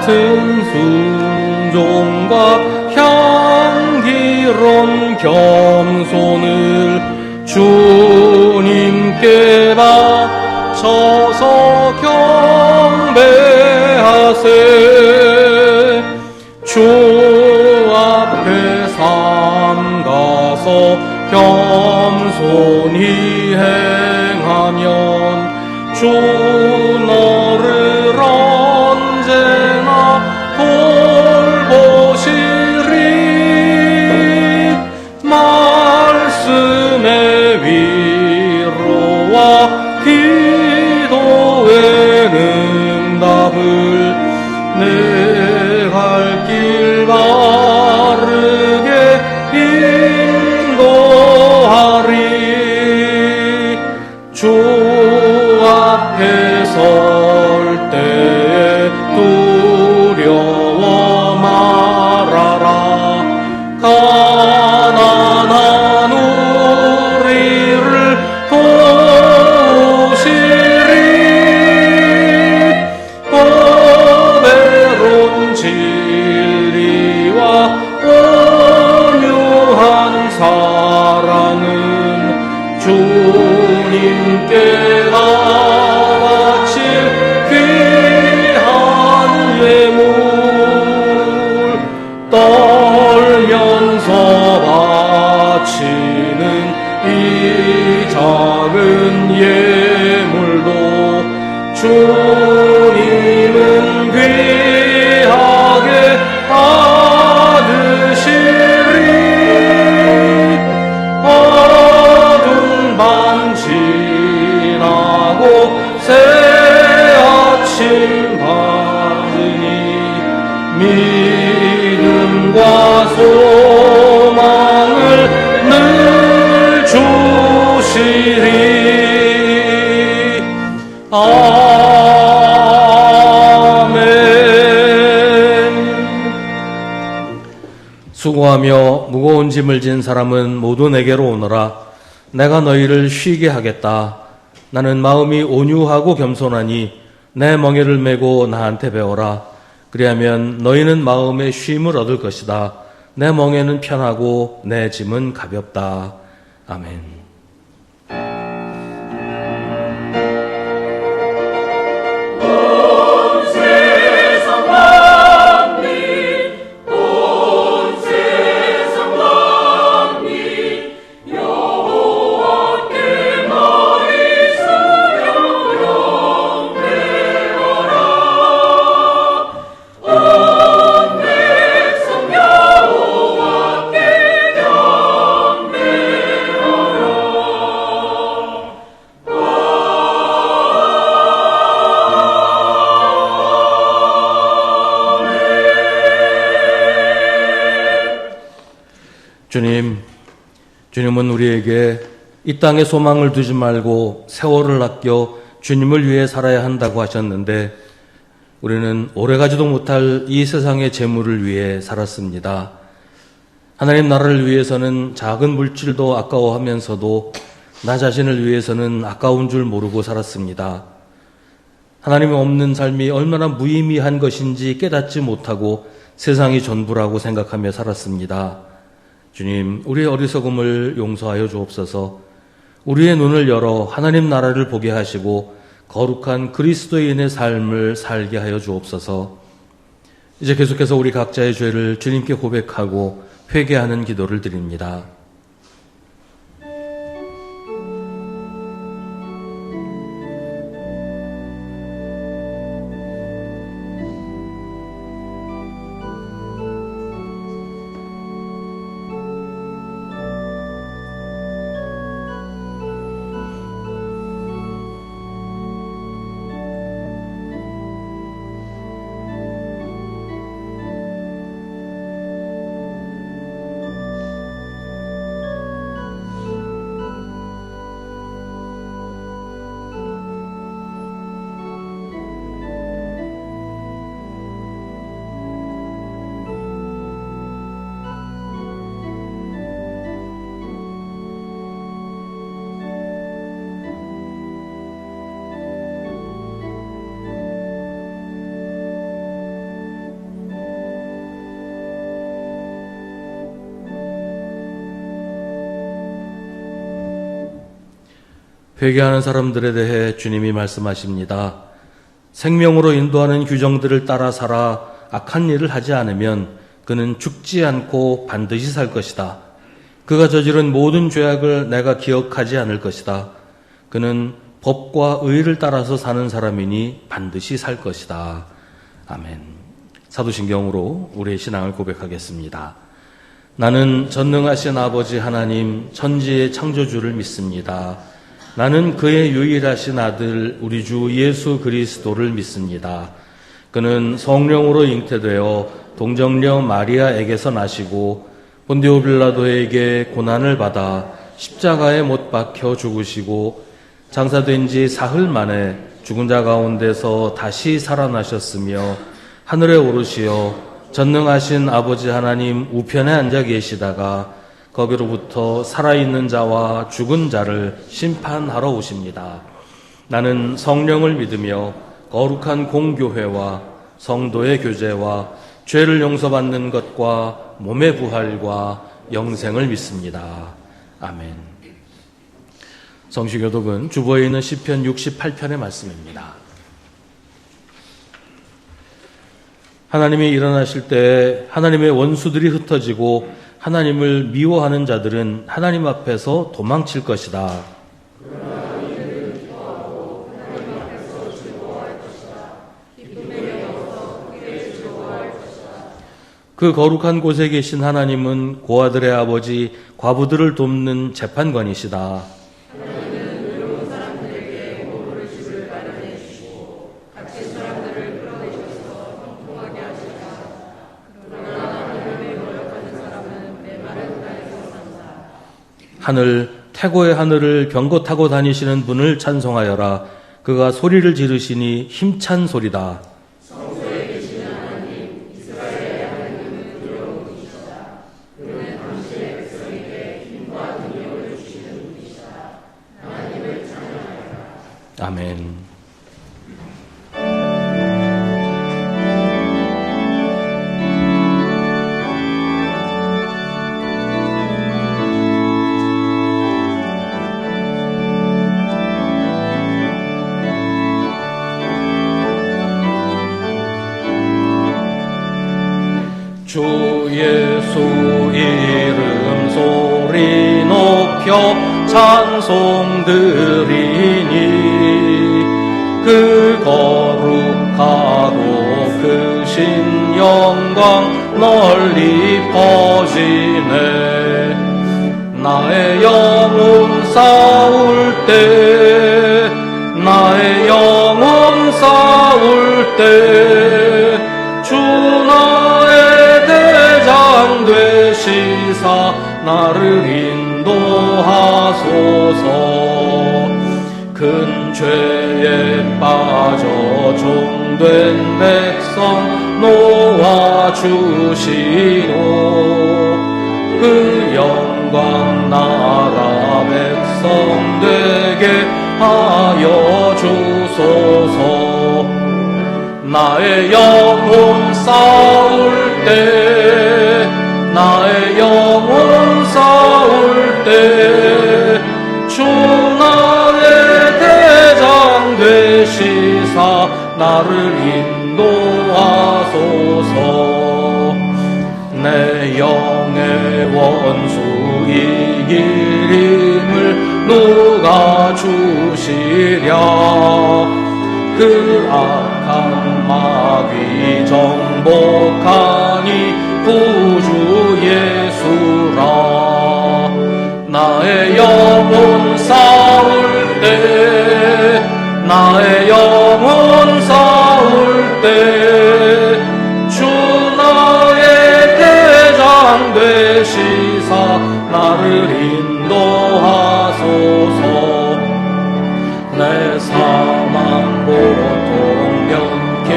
같은 순종과 향기로운 겸손을 주님께 바쳐서 경배하세. 주 앞에 삼가서 겸손히 행하면 주 너를 언제나 돌보시리. 말씀의 위로와 기도의 응답을 내 갈 길 바르게 인도하리. 주 앞에 설 때에 두려워 말아라. 가난한 우리를 도우시리. 보배로운 진리와 온유한 사랑은 주님께 바칠 귀한 예물. 떨면서 바치는 이 작은 예물도 주님은 귀하게 받으시리. 어두운 밤 지나고 새 아침 밝으니 믿음과 소망을 늘 주시리. 아멘. 수고하며 무거운 짐을 진 사람은 모두 내게로 오너라. 내가 너희를 쉬게 하겠다. 나는 마음이 온유하고 겸손하니 내 멍에를 메고 나한테 배워라. 그리하면 너희는 마음의 쉼을 얻을 것이다. 내 멍에는 편하고 내 짐은 가볍다. 아멘. 주님은 우리에게 이 땅에 소망을 두지 말고 세월을 아껴 주님을 위해 살아야 한다고 하셨는데 우리는 오래가지도 못할 이 세상의 재물을 위해 살았습니다. 하나님 나라를 위해서는 작은 물질도 아까워하면서도 나 자신을 위해서는 아까운 줄 모르고 살았습니다. 하나님이 없는 삶이 얼마나 무의미한 것인지 깨닫지 못하고 세상이 전부라고 생각하며 살았습니다. 주님, 우리의 어리석음을 용서하여 주옵소서. 우리의 눈을 열어 하나님 나라를 보게 하시고 거룩한 그리스도인의 삶을 살게 하여 주옵소서. 이제 계속해서 우리 각자의 죄를 주님께 고백하고 회개하는 기도를 드립니다. 회개하는 사람들에 대해 주님이 말씀하십니다. 생명으로 인도하는 규정들을 따라 살아 악한 일을 하지 않으면 그는 죽지 않고 반드시 살 것이다. 그가 저지른 모든 죄악을 내가 기억하지 않을 것이다. 그는 법과 의를 따라서 사는 사람이니 반드시 살 것이다. 아멘. 사도신경으로 우리의 신앙을 고백하겠습니다. 나는 전능하신 아버지 하나님 천지의 창조주를 믿습니다. 나는 그의 유일하신 아들 우리 주 예수 그리스도를 믿습니다. 그는 성령으로 잉태되어 동정녀 마리아에게서 나시고 본디오 빌라도에게 고난을 받아 십자가에 못 박혀 죽으시고 장사된 지 사흘 만에 죽은 자 가운데서 다시 살아나셨으며 하늘에 오르시어 전능하신 아버지 하나님 우편에 앉아 계시다가 거기로부터 살아있는 자와 죽은 자를 심판하러 오십니다. 나는 성령을 믿으며 거룩한 공교회와 성도의 교제와 죄를 용서받는 것과 몸의 부활과 영생을 믿습니다. 아멘. 성시교독은 주보에 있는 시편 68편의 말씀입니다. 하나님이 일어나실 때 하나님의 원수들이 흩어지고 하나님을 미워하는 자들은 하나님 앞에서 도망칠 것이다. 그 거룩한 곳에 계신 하나님은 고아들의 아버지 과부들을 돕는 재판관이시다. 하늘, 태고의 하늘을 병거 타고 다니시는 분을 찬송하여라. 그가 소리를 지르시니 힘찬 소리다. 성소에 계시는 하나님, 이스라엘의 하나님은 두려운 분이시다. 그는 당신의 백성에게 힘과 능력을 주시는 분이시다. 하나님을 찬양하여라. 아멘. 주 예수 이름 소리 높여 찬송 드리니 그 거룩하고 크신 영광 널리 퍼지네. 나의 영혼 싸울 때 나의 영혼 싸울 때 주 나의 대장 되시사 나를 인도하소서. 큰 죄에 빠져 종된 백성 놓아주시고 그 영광 나라 백성 되게 하여 주소서. 나의 영혼 싸울 때 나의 영혼 싸울 때 주 나의 대장 되시사 나를 인도하소서. 내 영의 원수 이기림을 누가 주시랴. 그 악한 마귀 정복하니 구주 예수라. 나의 영혼 싸울 때 나의 영혼 싸울 때 주 나의 대장 되시사 나를 인도하소서. 내 사망 고통 면케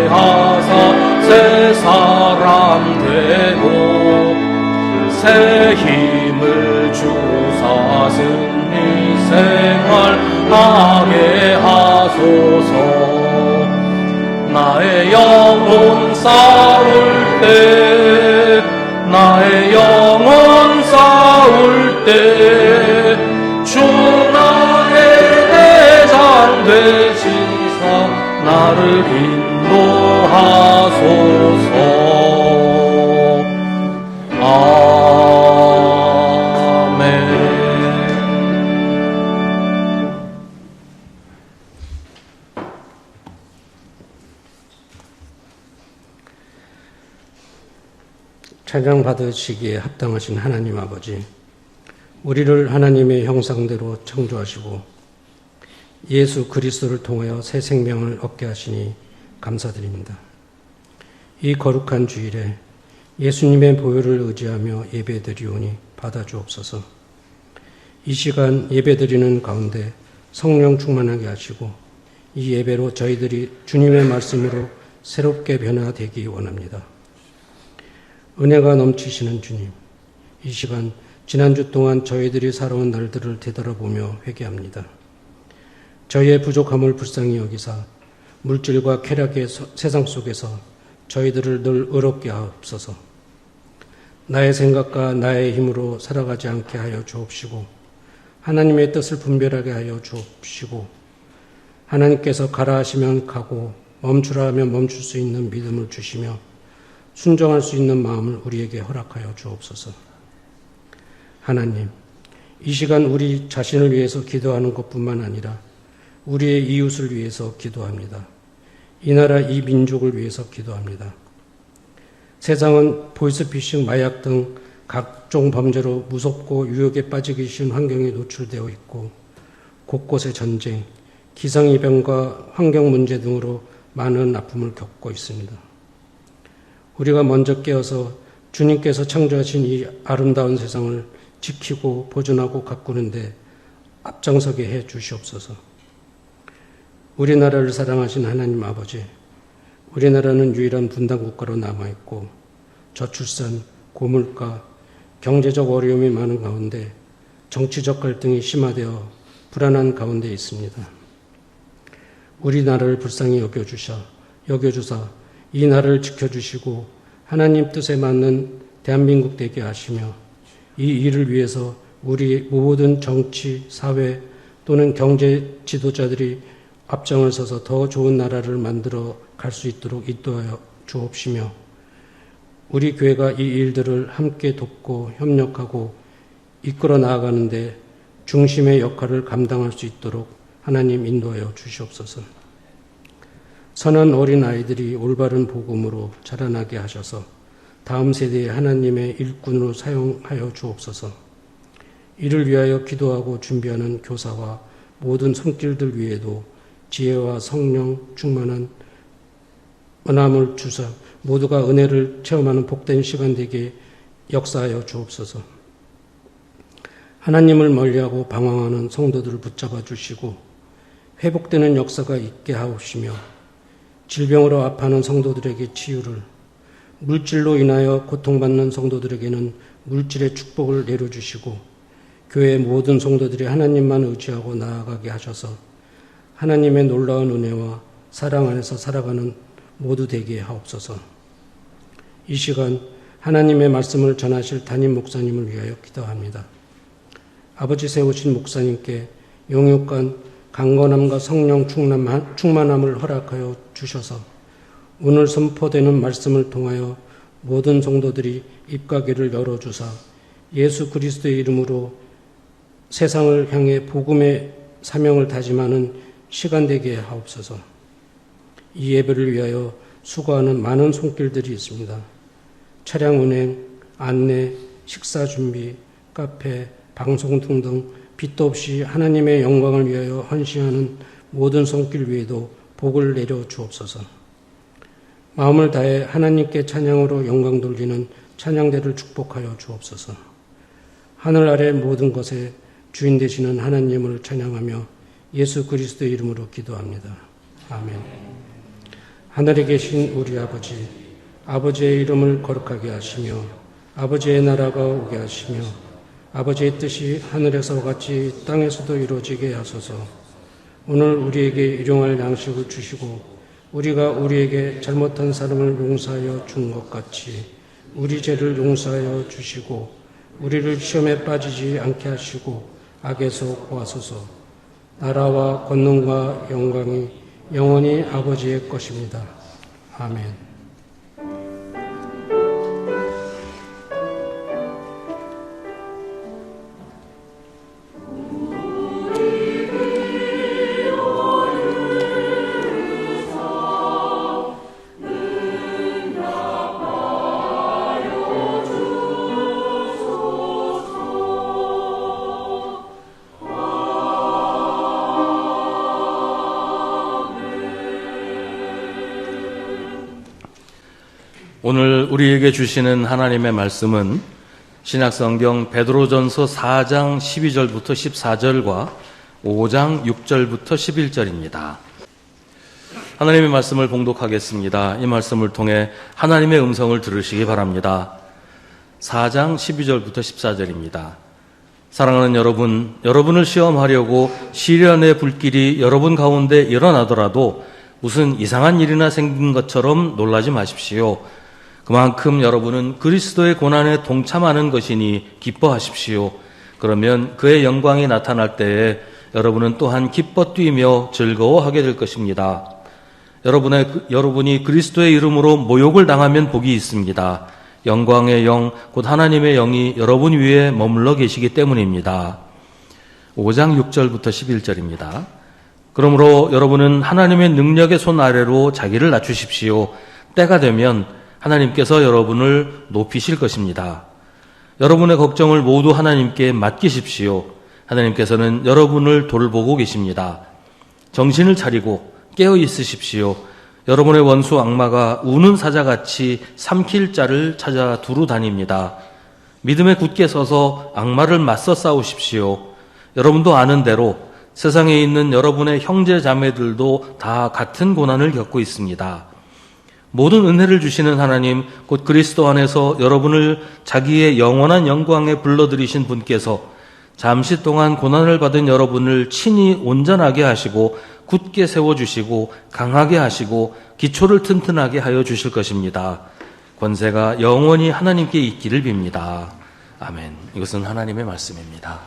하사 새 사람 되고 새 힘을 주사 승리 생활하게 하소서. 나의 영혼 싸울 때 나의 영혼 싸울 때 주 나의 되시사 나를 인도하소서. 아멘. 찬양 받으시기에 합당하신 하나님 아버지, 우리를 하나님의 형상대로 창조하시고 예수 그리스도를 통하여 새 생명을 얻게 하시니 감사드립니다. 이 거룩한 주일에 예수님의 보혈을 의지하며 예배드리오니 받아주옵소서. 이 시간 예배드리는 가운데 성령 충만하게 하시고 이 예배로 저희들이 주님의 말씀으로 새롭게 변화되기 원합니다. 은혜가 넘치시는 주님, 이 시간 지난주 동안 저희들이 살아온 날들을 되돌아보며 회개합니다. 저희의 부족함을 불쌍히 여기사 물질과 쾌락의 세상 속에서 저희들을 늘 의롭게 하옵소서. 나의 생각과 나의 힘으로 살아가지 않게 하여 주옵시고 하나님의 뜻을 분별하게 하여 주옵시고 하나님께서 가라 하시면 가고 멈추라 하면 멈출 수 있는 믿음을 주시며 순종할 수 있는 마음을 우리에게 허락하여 주옵소서. 하나님, 이 시간 우리 자신을 위해서 기도하는 것뿐만 아니라 우리의 이웃을 위해서 기도합니다. 이 나라, 이 민족을 위해서 기도합니다. 세상은 보이스피싱, 마약 등 각종 범죄로 무섭고 유혹에 빠지기 쉬운 환경에 노출되어 있고 곳곳에 전쟁, 기상이변과 환경 문제 등으로 많은 아픔을 겪고 있습니다. 우리가 먼저 깨어서 주님께서 창조하신 이 아름다운 세상을 지키고 보존하고 가꾸는데 앞장서게 해 주시옵소서. 우리나라를 사랑하신 하나님 아버지, 우리나라는 유일한 분단 국가로 남아있고 저출산, 고물가, 경제적 어려움이 많은 가운데 정치적 갈등이 심화되어 불안한 가운데 있습니다. 우리나라를 불쌍히 여겨주사 이 나라를 지켜주시고 하나님 뜻에 맞는 대한민국 되게 하시며 이 일을 위해서 우리 모든 정치, 사회 또는 경제 지도자들이 앞장을 서서 더 좋은 나라를 만들어 갈 수 있도록 인도하여 주옵시며 우리 교회가 이 일들을 함께 돕고 협력하고 이끌어 나아가는데 중심의 역할을 감당할 수 있도록 하나님 인도하여 주시옵소서. 선한 어린 아이들이 올바른 복음으로 자라나게 하셔서 다음 세대에 하나님의 일꾼으로 사용하여 주옵소서. 이를 위하여 기도하고 준비하는 교사와 모든 손길들 위에도 지혜와 성령 충만한 은함을 주사 모두가 은혜를 체험하는 복된 시간 되게 역사하여 주옵소서. 하나님을 멀리하고 방황하는 성도들을 붙잡아 주시고 회복되는 역사가 있게 하옵시며 질병으로 아파하는 성도들에게 치유를, 물질로 인하여 고통받는 성도들에게는 물질의 축복을 내려주시고 교회의 모든 성도들이 하나님만 의지하고 나아가게 하셔서 하나님의 놀라운 은혜와 사랑 안에서 살아가는 모두 되게 하옵소서. 이 시간 하나님의 말씀을 전하실 담임 목사님을 위하여 기도합니다. 아버지 세우신 목사님께 영육간 강건함과 성령 충만함을 허락하여 주셔서 오늘 선포되는 말씀을 통하여 모든 성도들이 입가게를 열어주사 예수 그리스도의 이름으로 세상을 향해 복음의 사명을 다짐하는 시간 되게 하옵소서. 이 예배를 위하여 수고하는 많은 손길들이 있습니다. 차량 운행, 안내, 식사 준비, 카페, 방송 등등 빛도 없이 하나님의 영광을 위하여 헌신하는 모든 손길 위에도 복을 내려 주옵소서. 마음을 다해 하나님께 찬양으로 영광 돌리는 찬양대를 축복하여 주옵소서. 하늘 아래 모든 것에 주인 되시는 하나님을 찬양하며 예수 그리스도의 이름으로 기도합니다. 아멘. 하늘에 계신 우리 아버지, 아버지의 이름을 거룩하게 하시며 아버지의 나라가 오게 하시며 아버지의 뜻이 하늘에서 같이 땅에서도 이루어지게 하소서. 오늘 우리에게 일용할 양식을 주시고 우리가 우리에게 잘못한 사람을 용서하여 준 것 같이 우리 죄를 용서하여 주시고 우리를 시험에 빠지지 않게 하시고 악에서 구하소서. 나라와 권능과 영광이 영원히 아버지의 것입니다. 아멘. 오늘 우리에게 주시는 하나님의 말씀은 신약성경 베드로전서 4장 12절부터 14절과 5장 6절부터 11절입니다. 하나님의 말씀을 봉독하겠습니다. 이 말씀을 통해 하나님의 음성을 들으시기 바랍니다. 4장 12절부터 14절입니다. 사랑하는 여러분, 여러분을 시험하려고 시련의 불길이 여러분 가운데 일어나더라도 무슨 이상한 일이나 생긴 것처럼 놀라지 마십시오. 그만큼 여러분은 그리스도의 고난에 동참하는 것이니 기뻐하십시오. 그러면 그의 영광이 나타날 때에 여러분은 또한 기뻐 뛰며 즐거워하게 될 것입니다. 여러분이 그리스도의 이름으로 모욕을 당하면 복이 있습니다. 영광의 영, 곧 하나님의 영이 여러분 위에 머물러 계시기 때문입니다. 5장 6절부터 11절입니다. 그러므로 여러분은 하나님의 능력의 손 아래로 자기를 낮추십시오. 때가 되면 하나님께서 여러분을 높이실 것입니다. 여러분의 걱정을 모두 하나님께 맡기십시오. 하나님께서는 여러분을 돌보고 계십니다. 정신을 차리고 깨어 있으십시오. 여러분의 원수 악마가 우는 사자같이 삼킬 자를 찾아 두루 다닙니다. 믿음에 굳게 서서 악마를 맞서 싸우십시오. 여러분도 아는 대로 세상에 있는 여러분의 형제 자매들도 다 같은 고난을 겪고 있습니다. 모든 은혜를 주시는 하나님, 곧 그리스도 안에서 여러분을 자기의 영원한 영광에 불러들이신 분께서 잠시 동안 고난을 받은 여러분을 친히 온전하게 하시고 굳게 세워주시고 강하게 하시고 기초를 튼튼하게 하여 주실 것입니다. 권세가 영원히 하나님께 있기를 빕니다. 아멘. 이것은 하나님의 말씀입니다.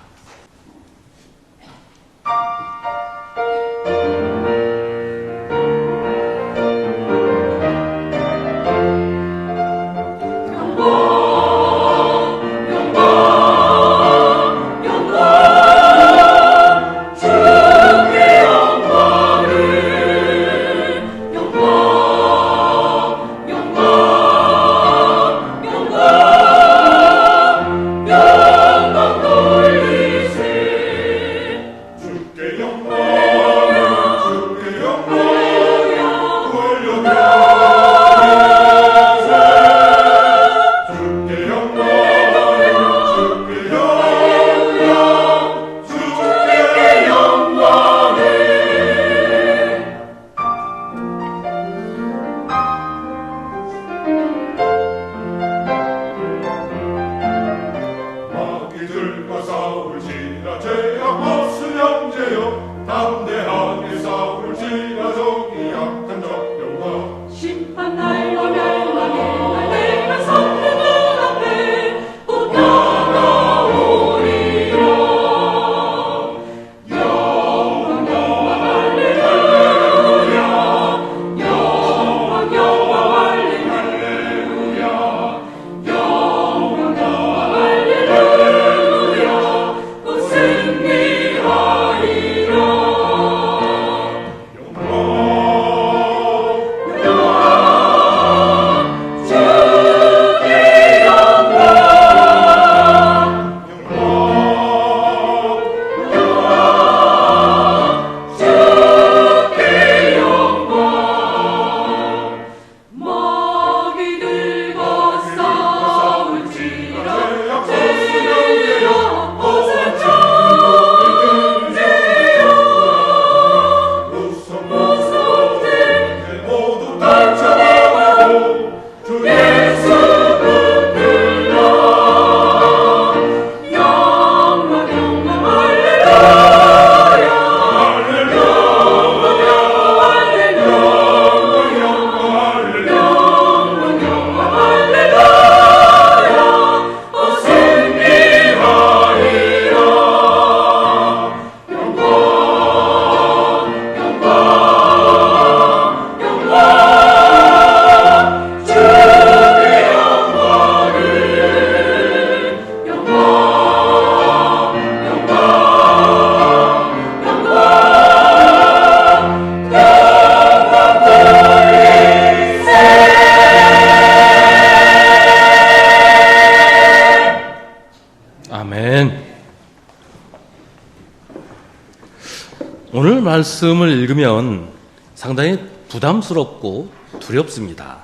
오늘 말씀을 읽으면 상당히 부담스럽고 두렵습니다.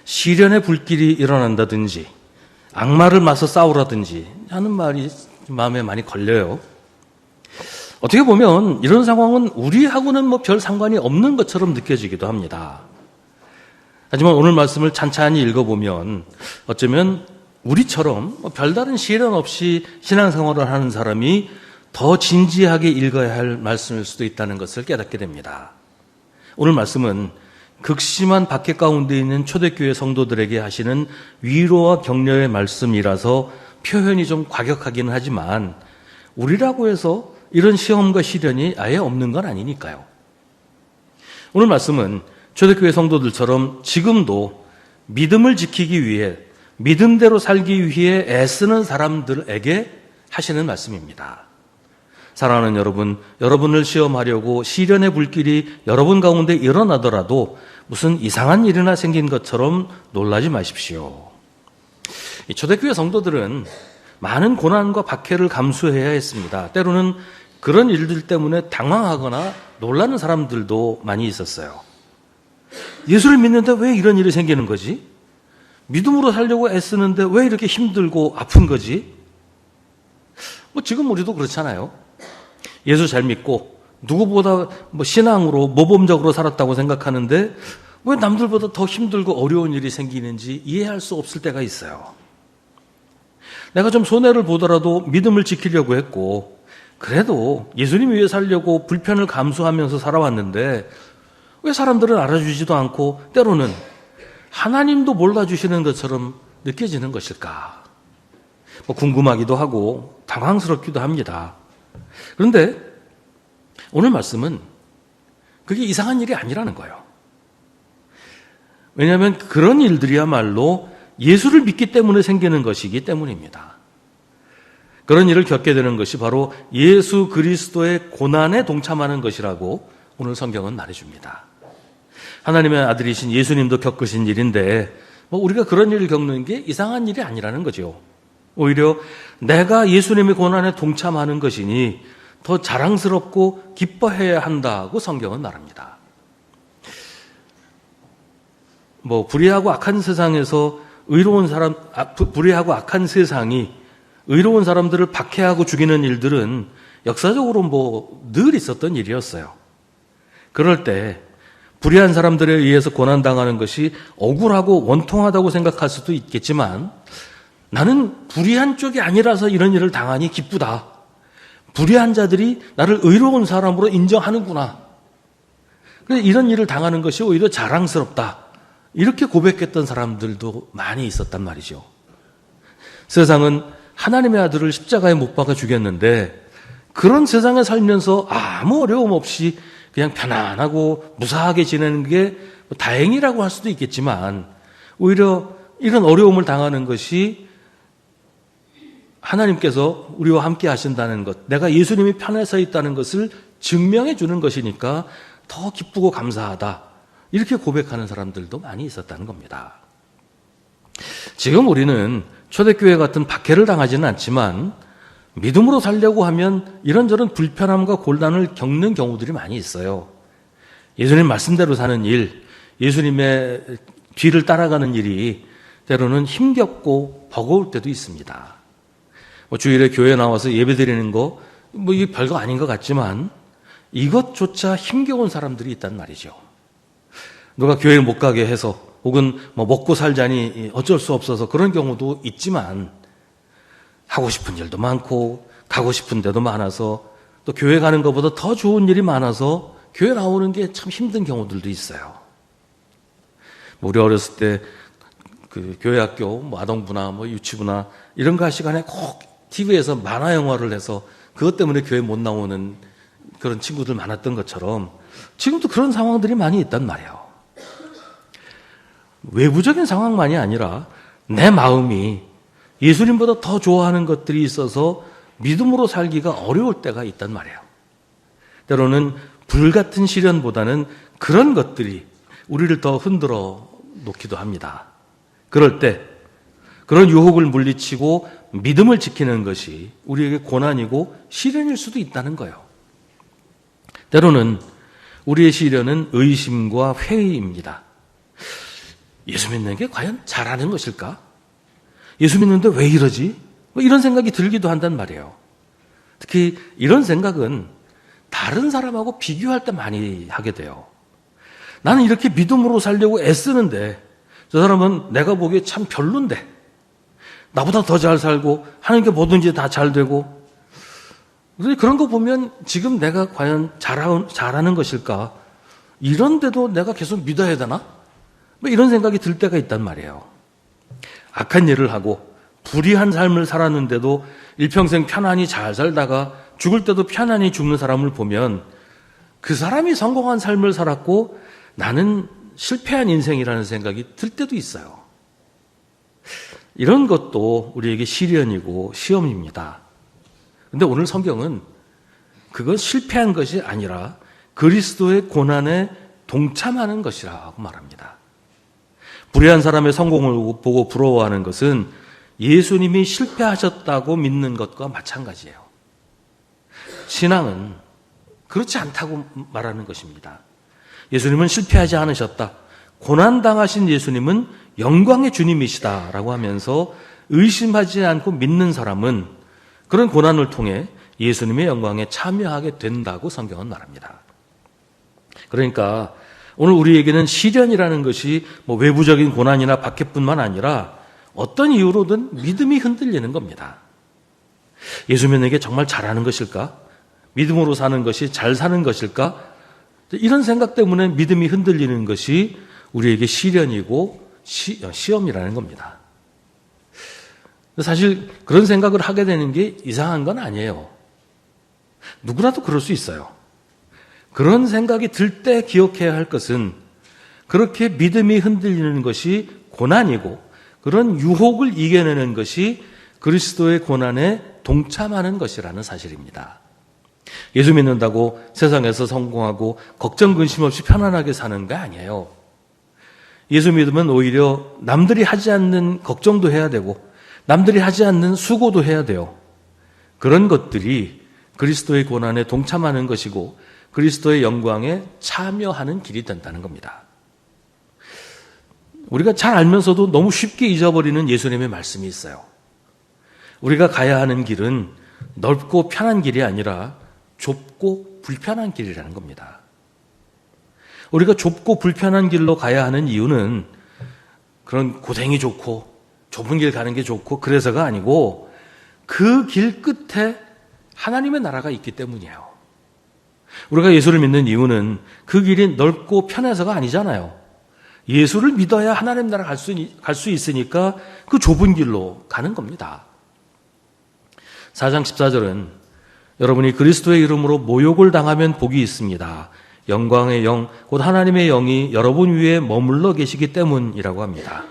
시련의 불길이 일어난다든지 악마를 맞서 싸우라든지 하는 말이 마음에 많이 걸려요. 어떻게 보면 이런 상황은 우리하고는 별 상관이 없는 것처럼 느껴지기도 합니다. 하지만 오늘 말씀을 찬찬히 읽어보면 어쩌면 우리처럼 별다른 시련 없이 신앙생활을 하는 사람이 더 진지하게 읽어야 할 말씀일 수도 있다는 것을 깨닫게 됩니다. 오늘 말씀은 극심한 박해 가운데 있는 초대교회 성도들에게 하시는 위로와 격려의 말씀이라서 표현이 좀 과격하기는 하지만 우리라고 해서 이런 시험과 시련이 아예 없는 건 아니니까요. 오늘 말씀은 초대교회 성도들처럼 지금도 믿음을 지키기 위해 믿음대로 살기 위해 애쓰는 사람들에게 하시는 말씀입니다. 사랑하는 여러분, 여러분을 시험하려고 시련의 불길이 여러분 가운데 일어나더라도 무슨 이상한 일이나 생긴 것처럼 놀라지 마십시오. 이 초대교회 성도들은 많은 고난과 박해를 감수해야 했습니다. 때로는 그런 일들 때문에 당황하거나 놀라는 사람들도 많이 있었어요. 예수를 믿는데 왜 이런 일이 생기는 거지? 믿음으로 살려고 애쓰는데 왜 이렇게 힘들고 아픈 거지? 지금 우리도 그렇잖아요. 예수 잘 믿고 누구보다 신앙으로 모범적으로 살았다고 생각하는데 왜 남들보다 더 힘들고 어려운 일이 생기는지 이해할 수 없을 때가 있어요. 내가 좀 손해를 보더라도 믿음을 지키려고 했고 그래도 예수님 위해 살려고 불편을 감수하면서 살아왔는데 왜 사람들은 알아주지도 않고 때로는 하나님도 몰라주시는 것처럼 느껴지는 것일까? 궁금하기도 하고 당황스럽기도 합니다. 그런데 오늘 말씀은 그게 이상한 일이 아니라는 거예요. 왜냐하면 그런 일들이야말로 예수를 믿기 때문에 생기는 것이기 때문입니다. 그런 일을 겪게 되는 것이 바로 예수 그리스도의 고난에 동참하는 것이라고 오늘 성경은 말해줍니다. 하나님의 아들이신 예수님도 겪으신 일인데 우리가 그런 일을 겪는 게 이상한 일이 아니라는 거죠. 오히려 내가 예수님의 고난에 동참하는 것이니 더 자랑스럽고 기뻐해야 한다고 성경은 말합니다. 불의하고 악한 세상에서 불의하고 악한 세상이 의로운 사람들을 박해하고 죽이는 일들은 역사적으로 늘 있었던 일이었어요. 그럴 때 불의한 사람들에 의해서 고난당하는 것이 억울하고 원통하다고 생각할 수도 있겠지만 나는 불의한 쪽이 아니라서 이런 일을 당하니 기쁘다. 불의한 자들이 나를 의로운 사람으로 인정하는구나. 그래서 이런 일을 당하는 것이 오히려 자랑스럽다. 이렇게 고백했던 사람들도 많이 있었단 말이죠. 세상은 하나님의 아들을 십자가에 못 박아 죽였는데 그런 세상에 살면서 아무 어려움 없이 그냥 편안하고 무사하게 지내는 게 다행이라고 할 수도 있겠지만 오히려 이런 어려움을 당하는 것이 하나님께서 우리와 함께 하신다는 것, 내가 예수님이 편에 서 있다는 것을 증명해 주는 것이니까 더 기쁘고 감사하다. 이렇게 고백하는 사람들도 많이 있었다는 겁니다. 지금 우리는 초대교회 같은 박해를 당하지는 않지만 믿음으로 살려고 하면 이런저런 불편함과 곤란을 겪는 경우들이 많이 있어요. 예수님 말씀대로 사는 일, 예수님의 뒤를 따라가는 일이 때로는 힘겹고 버거울 때도 있습니다. 주일에 교회 나와서 예배드리는 거, 이게 별거 아닌 것 같지만 이것조차 힘겨운 사람들이 있단 말이죠. 누가 교회를 못 가게 해서 혹은 먹고 살자니 어쩔 수 없어서 그런 경우도 있지만 하고 싶은 일도 많고 가고 싶은 데도 많아서 또 교회 가는 것보다 더 좋은 일이 많아서 교회 나오는 게 참 힘든 경우들도 있어요. 우리 어렸을 때 그 교회 학교 아동부나 유치부나 이런 거 할 시간에 꼭 TV에서 만화 영화를 해서 그것 때문에 교회 못 나오는 그런 친구들 많았던 것처럼 지금도 그런 상황들이 많이 있단 말이에요. 외부적인 상황만이 아니라 내 마음이 예수님보다 더 좋아하는 것들이 있어서 믿음으로 살기가 어려울 때가 있단 말이에요. 때로는 불같은 시련보다는 그런 것들이 우리를 더 흔들어 놓기도 합니다. 그럴 때 그런 유혹을 물리치고 믿음을 지키는 것이 우리에게 고난이고 시련일 수도 있다는 거예요. 때로는 우리의 시련은 의심과 회의입니다. 예수 믿는 게 과연 잘하는 것일까? 예수 믿는데 왜 이러지? 이런 생각이 들기도 한단 말이에요. 특히 이런 생각은 다른 사람하고 비교할 때 많이 하게 돼요. 나는 이렇게 믿음으로 살려고 애쓰는데 저 사람은 내가 보기에 참 별론데 나보다 더 잘 살고 하는 게 뭐든지 다 잘 되고 그런 거 보면 지금 내가 과연 잘하는 것일까? 이런데도 내가 계속 믿어야 되나? 이런 생각이 들 때가 있단 말이에요. 악한 일을 하고 불의한 삶을 살았는데도 일평생 편안히 잘 살다가 죽을 때도 편안히 죽는 사람을 보면 그 사람이 성공한 삶을 살았고 나는 실패한 인생이라는 생각이 들 때도 있어요. 이런 것도 우리에게 시련이고 시험입니다. 그런데 오늘 성경은 그건 실패한 것이 아니라 그리스도의 고난에 동참하는 것이라고 말합니다. 불의한 사람의 성공을 보고 부러워하는 것은 예수님이 실패하셨다고 믿는 것과 마찬가지예요. 신앙은 그렇지 않다고 말하는 것입니다. 예수님은 실패하지 않으셨다. 고난당하신 예수님은 영광의 주님이시다라고 하면서 의심하지 않고 믿는 사람은 그런 고난을 통해 예수님의 영광에 참여하게 된다고 성경은 말합니다. 그러니까 오늘 우리에게는 시련이라는 것이 외부적인 고난이나 박해뿐만 아니라 어떤 이유로든 믿음이 흔들리는 겁니다. 예수 믿는 게 정말 잘하는 것일까? 믿음으로 사는 것이 잘 사는 것일까? 이런 생각 때문에 믿음이 흔들리는 것이 우리에게 시련이고 시험이라는 겁니다. 사실 그런 생각을 하게 되는 게 이상한 건 아니에요. 누구라도 그럴 수 있어요. 그런 생각이 들 때 기억해야 할 것은 그렇게 믿음이 흔들리는 것이 고난이고 그런 유혹을 이겨내는 것이 그리스도의 고난에 동참하는 것이라는 사실입니다. 예수 믿는다고 세상에서 성공하고 걱정 근심 없이 편안하게 사는 게 아니에요. 예수 믿으면 오히려 남들이 하지 않는 걱정도 해야 되고 남들이 하지 않는 수고도 해야 돼요. 그런 것들이 그리스도의 고난에 동참하는 것이고 그리스도의 영광에 참여하는 길이 된다는 겁니다. 우리가 잘 알면서도 너무 쉽게 잊어버리는 예수님의 말씀이 있어요. 우리가 가야 하는 길은 넓고 편한 길이 아니라 좁고 불편한 길이라는 겁니다. 우리가 좁고 불편한 길로 가야 하는 이유는 그런 고생이 좋고 좁은 길 가는 게 좋고 그래서가 아니고 그 길 끝에 하나님의 나라가 있기 때문이에요. 우리가 예수를 믿는 이유는 그 길이 넓고 편해서가 아니잖아요. 예수를 믿어야 하나님 나라 갈 수 있으니까 그 좁은 길로 가는 겁니다. 4장 14절은 여러분이 그리스도의 이름으로 모욕을 당하면 복이 있습니다. 영광의 영, 곧 하나님의 영이 여러분 위에 머물러 계시기 때문이라고 합니다.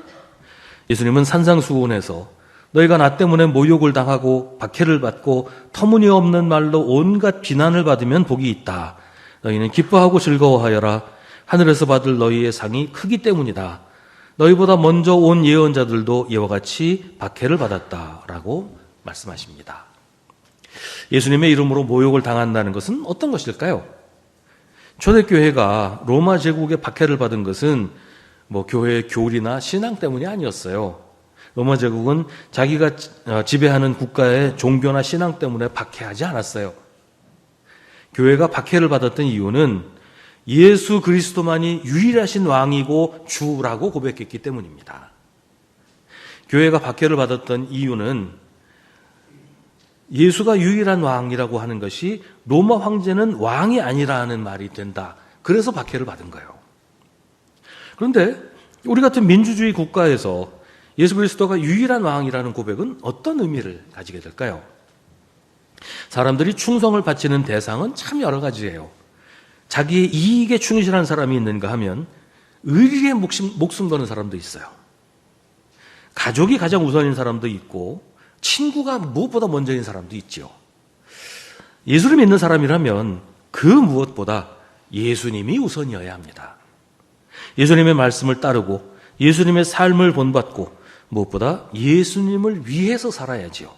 예수님은 산상수훈에서 너희가 나 때문에 모욕을 당하고 박해를 받고 터무니없는 말로 온갖 비난을 받으면 복이 있다. 너희는 기뻐하고 즐거워하여라. 하늘에서 받을 너희의 상이 크기 때문이다. 너희보다 먼저 온 예언자들도 이와 같이 박해를 받았다라고 말씀하십니다. 예수님의 이름으로 모욕을 당한다는 것은 어떤 것일까요? 초대교회가 로마 제국의 박해를 받은 것은 교회의 교리나 신앙 때문이 아니었어요. 로마 제국은 자기가 지배하는 국가의 종교나 신앙 때문에 박해하지 않았어요. 교회가 박해를 받았던 이유는 예수 그리스도만이 유일하신 왕이고 주라고 고백했기 때문입니다. 교회가 박해를 받았던 이유는 예수가 유일한 왕이라고 하는 것이 로마 황제는 왕이 아니라는 말이 된다. 그래서 박해를 받은 거예요. 그런데 우리 같은 민주주의 국가에서 예수 그리스도가 유일한 왕이라는 고백은 어떤 의미를 가지게 될까요? 사람들이 충성을 바치는 대상은 참 여러 가지예요. 자기의 이익에 충실한 사람이 있는가 하면 의리에 목숨 거는 사람도 있어요. 가족이 가장 우선인 사람도 있고 친구가 무엇보다 먼저인 사람도 있죠. 예수를 믿는 사람이라면 그 무엇보다 예수님이 우선이어야 합니다. 예수님의 말씀을 따르고 예수님의 삶을 본받고 무엇보다 예수님을 위해서 살아야지요.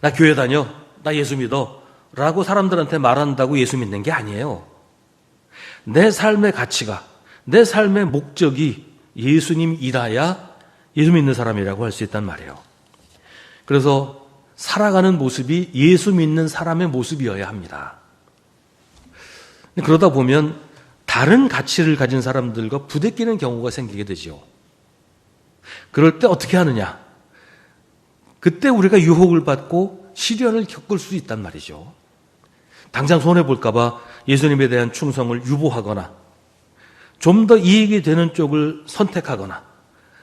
나 교회 다녀, 나 예수 믿어, 라고 사람들한테 말한다고 예수 믿는 게 아니에요. 내 삶의 가치가, 내 삶의 목적이 예수님이라야 예수 믿는 사람이라고 할 수 있단 말이에요. 그래서 살아가는 모습이 예수 믿는 사람의 모습이어야 합니다. 그러다 보면 다른 가치를 가진 사람들과 부대끼는 경우가 생기게 되죠. 그럴 때 어떻게 하느냐? 그때 우리가 유혹을 받고 시련을 겪을 수 있단 말이죠. 당장 손해볼까 봐 예수님에 대한 충성을 유보하거나 좀 더 이익이 되는 쪽을 선택하거나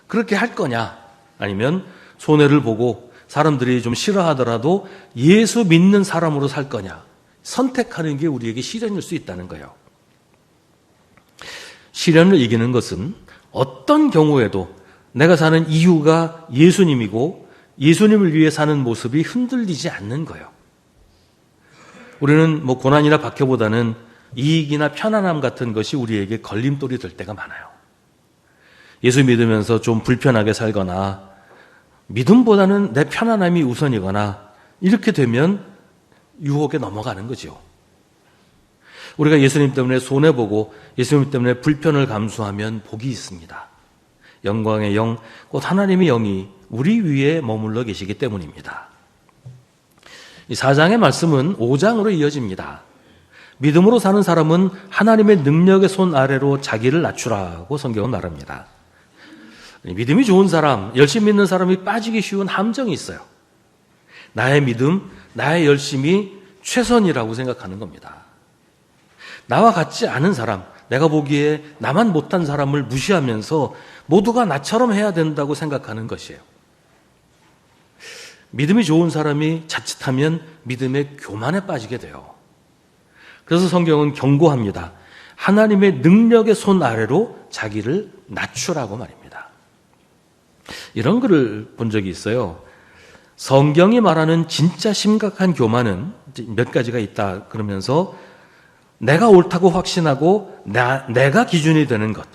그렇게 할 거냐? 아니면 손해를 보고 사람들이 좀 싫어하더라도 예수 믿는 사람으로 살 거냐? 선택하는 게 우리에게 시련일 수 있다는 거예요. 시련을 이기는 것은 어떤 경우에도 내가 사는 이유가 예수님이고 예수님을 위해 사는 모습이 흔들리지 않는 거예요. 우리는 고난이나 박해보다는 이익이나 편안함 같은 것이 우리에게 걸림돌이 될 때가 많아요. 예수 믿으면서 좀 불편하게 살거나 믿음보다는 내 편안함이 우선이거나 이렇게 되면 유혹에 넘어가는 거죠. 우리가 예수님 때문에 손해보고 예수님 때문에 불편을 감수하면 복이 있습니다. 영광의 영, 곧 하나님의 영이 우리 위에 머물러 계시기 때문입니다. 이 4장의 말씀은 5장으로 이어집니다. 믿음으로 사는 사람은 하나님의 능력의 손 아래로 자기를 낮추라고 성경은 말합니다. 믿음이 좋은 사람, 열심히 믿는 사람이 빠지기 쉬운 함정이 있어요. 나의 믿음, 나의 열심이 최선이라고 생각하는 겁니다. 나와 같지 않은 사람, 내가 보기에 나만 못한 사람을 무시하면서 모두가 나처럼 해야 된다고 생각하는 것이에요. 믿음이 좋은 사람이 자칫하면 믿음의 교만에 빠지게 돼요. 그래서 성경은 경고합니다. 하나님의 능력의 손 아래로 자기를 낮추라고 말입니다. 이런 글을 본 적이 있어요. 성경이 말하는 진짜 심각한 교만은 몇 가지가 있다 그러면서 내가 옳다고 확신하고 내가 기준이 되는 것,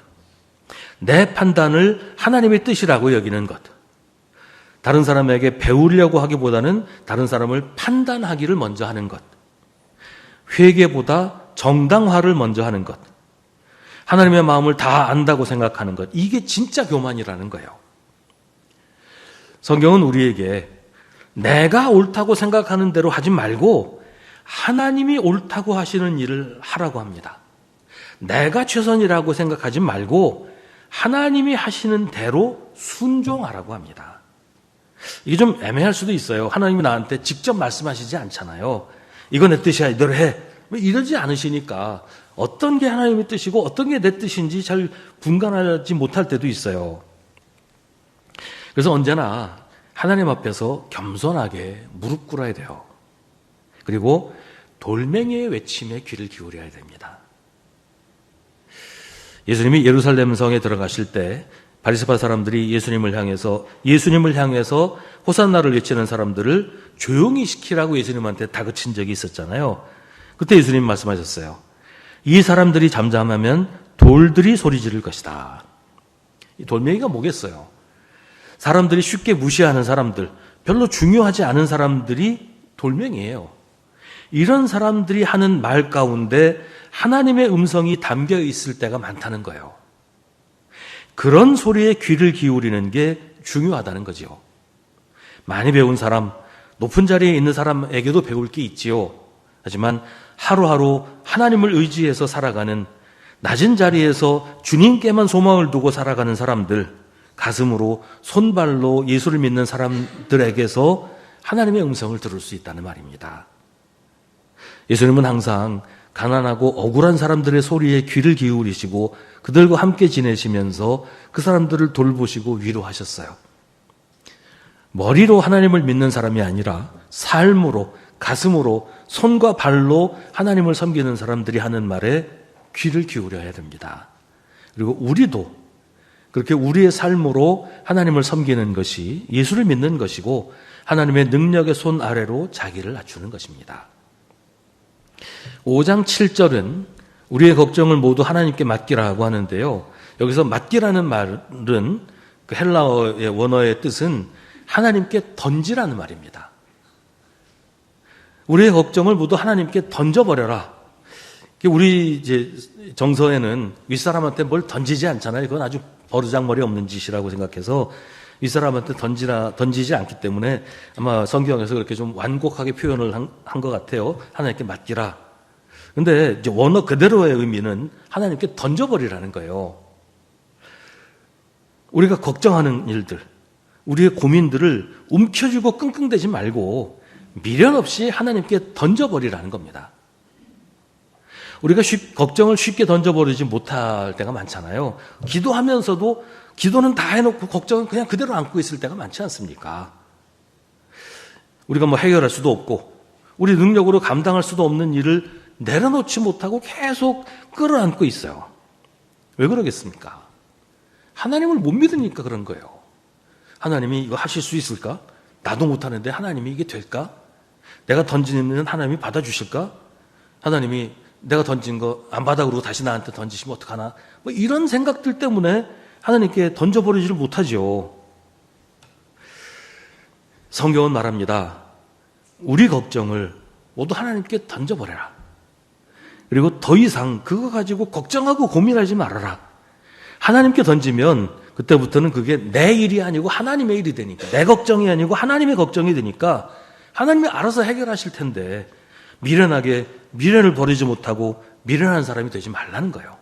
내 판단을 하나님의 뜻이라고 여기는 것, 다른 사람에게 배우려고 하기보다는 다른 사람을 판단하기를 먼저 하는 것, 회개보다 정당화를 먼저 하는 것, 하나님의 마음을 다 안다고 생각하는 것, 이게 진짜 교만이라는 거예요. 성경은 우리에게 내가 옳다고 생각하는 대로 하지 말고 하나님이 옳다고 하시는 일을 하라고 합니다. 내가 최선이라고 생각하지 말고 하나님이 하시는 대로 순종하라고 합니다. 이게 좀 애매할 수도 있어요. 하나님이 나한테 직접 말씀하시지 않잖아요. 이거 내 뜻이야, 이대로 해. 이러지 않으시니까 어떤 게 하나님의 뜻이고 어떤 게 내 뜻인지 잘 분간하지 못할 때도 있어요. 그래서 언제나 하나님 앞에서 겸손하게 무릎 꿇어야 돼요. 그리고 돌멩이의 외침에 귀를 기울여야 됩니다. 예수님이 예루살렘 성에 들어가실 때 바리새파 사람들이 예수님을 향해서 호산나를 외치는 사람들을 조용히 시키라고 예수님한테 다그친 적이 있었잖아요. 그때 예수님 말씀하셨어요. 이 사람들이 잠잠하면 돌들이 소리 지를 것이다. 이 돌멩이가 뭐겠어요? 사람들이 쉽게 무시하는 사람들, 별로 중요하지 않은 사람들이 돌멩이에요. 이런 사람들이 하는 말 가운데 하나님의 음성이 담겨 있을 때가 많다는 거예요. 그런 소리에 귀를 기울이는 게 중요하다는 거죠. 많이 배운 사람, 높은 자리에 있는 사람에게도 배울 게 있지요. 하지만 하루하루 하나님을 의지해서 살아가는, 낮은 자리에서 주님께만 소망을 두고 살아가는 사람들, 가슴으로 손발로 예수를 믿는 사람들에게서 하나님의 음성을 들을 수 있다는 말입니다. 예수님은 항상 가난하고 억울한 사람들의 소리에 귀를 기울이시고 그들과 함께 지내시면서 그 사람들을 돌보시고 위로하셨어요. 머리로 하나님을 믿는 사람이 아니라 삶으로, 가슴으로, 손과 발로 하나님을 섬기는 사람들이 하는 말에 귀를 기울여야 됩니다. 그리고 우리도 그렇게 우리의 삶으로 하나님을 섬기는 것이 예수를 믿는 것이고 하나님의 능력의 손 아래로 자기를 낮추는 것입니다. 5장 7절은 우리의 걱정을 모두 하나님께 맡기라고 하는데요. 여기서 맡기라는 말은 그 헬라어의 원어의 뜻은 하나님께 던지라는 말입니다. 우리의 걱정을 모두 하나님께 던져버려라. 우리 이제 정서에는 윗사람한테 뭘 던지지 않잖아요. 그건 아주 버르장머리 없는 짓이라고 생각해서 윗사람한테 던지지 않기 때문에 아마 성경에서 그렇게 좀 완곡하게 표현을 한 것 같아요. 하나님께 맡기라. 근데 이제 원어 그대로의 의미는 하나님께 던져버리라는 거예요. 우리가 걱정하는 일들, 우리의 고민들을 움켜쥐고 끙끙대지 말고 미련 없이 하나님께 던져버리라는 겁니다. 우리가 걱정을 쉽게 던져버리지 못할 때가 많잖아요. 기도하면서도 기도는 다 해놓고 걱정은 그냥 그대로 안고 있을 때가 많지 않습니까? 우리가 뭐 해결할 수도 없고 우리 능력으로 감당할 수도 없는 일을 내려놓지 못하고 계속 끌어안고 있어요. 왜 그러겠습니까? 하나님을 못 믿으니까 그런 거예요. 하나님이 이거 하실 수 있을까? 나도 못하는데 하나님이 이게 될까? 내가 던지는 하나님이 받아주실까? 하나님이 내가 던진 거 안 받아 그러고 다시 나한테 던지시면 어떡하나? 뭐 이런 생각들 때문에 하나님께 던져버리지를 못하죠. 성경은 말합니다. 우리 걱정을 모두 하나님께 던져버려라. 그리고 더 이상 그거 가지고 걱정하고 고민하지 말아라. 하나님께 던지면 그때부터는 그게 내 일이 아니고 하나님의 일이 되니까, 내 걱정이 아니고 하나님의 걱정이 되니까 하나님이 알아서 해결하실 텐데 미련을 버리지 못하고 미련한 사람이 되지 말라는 거예요.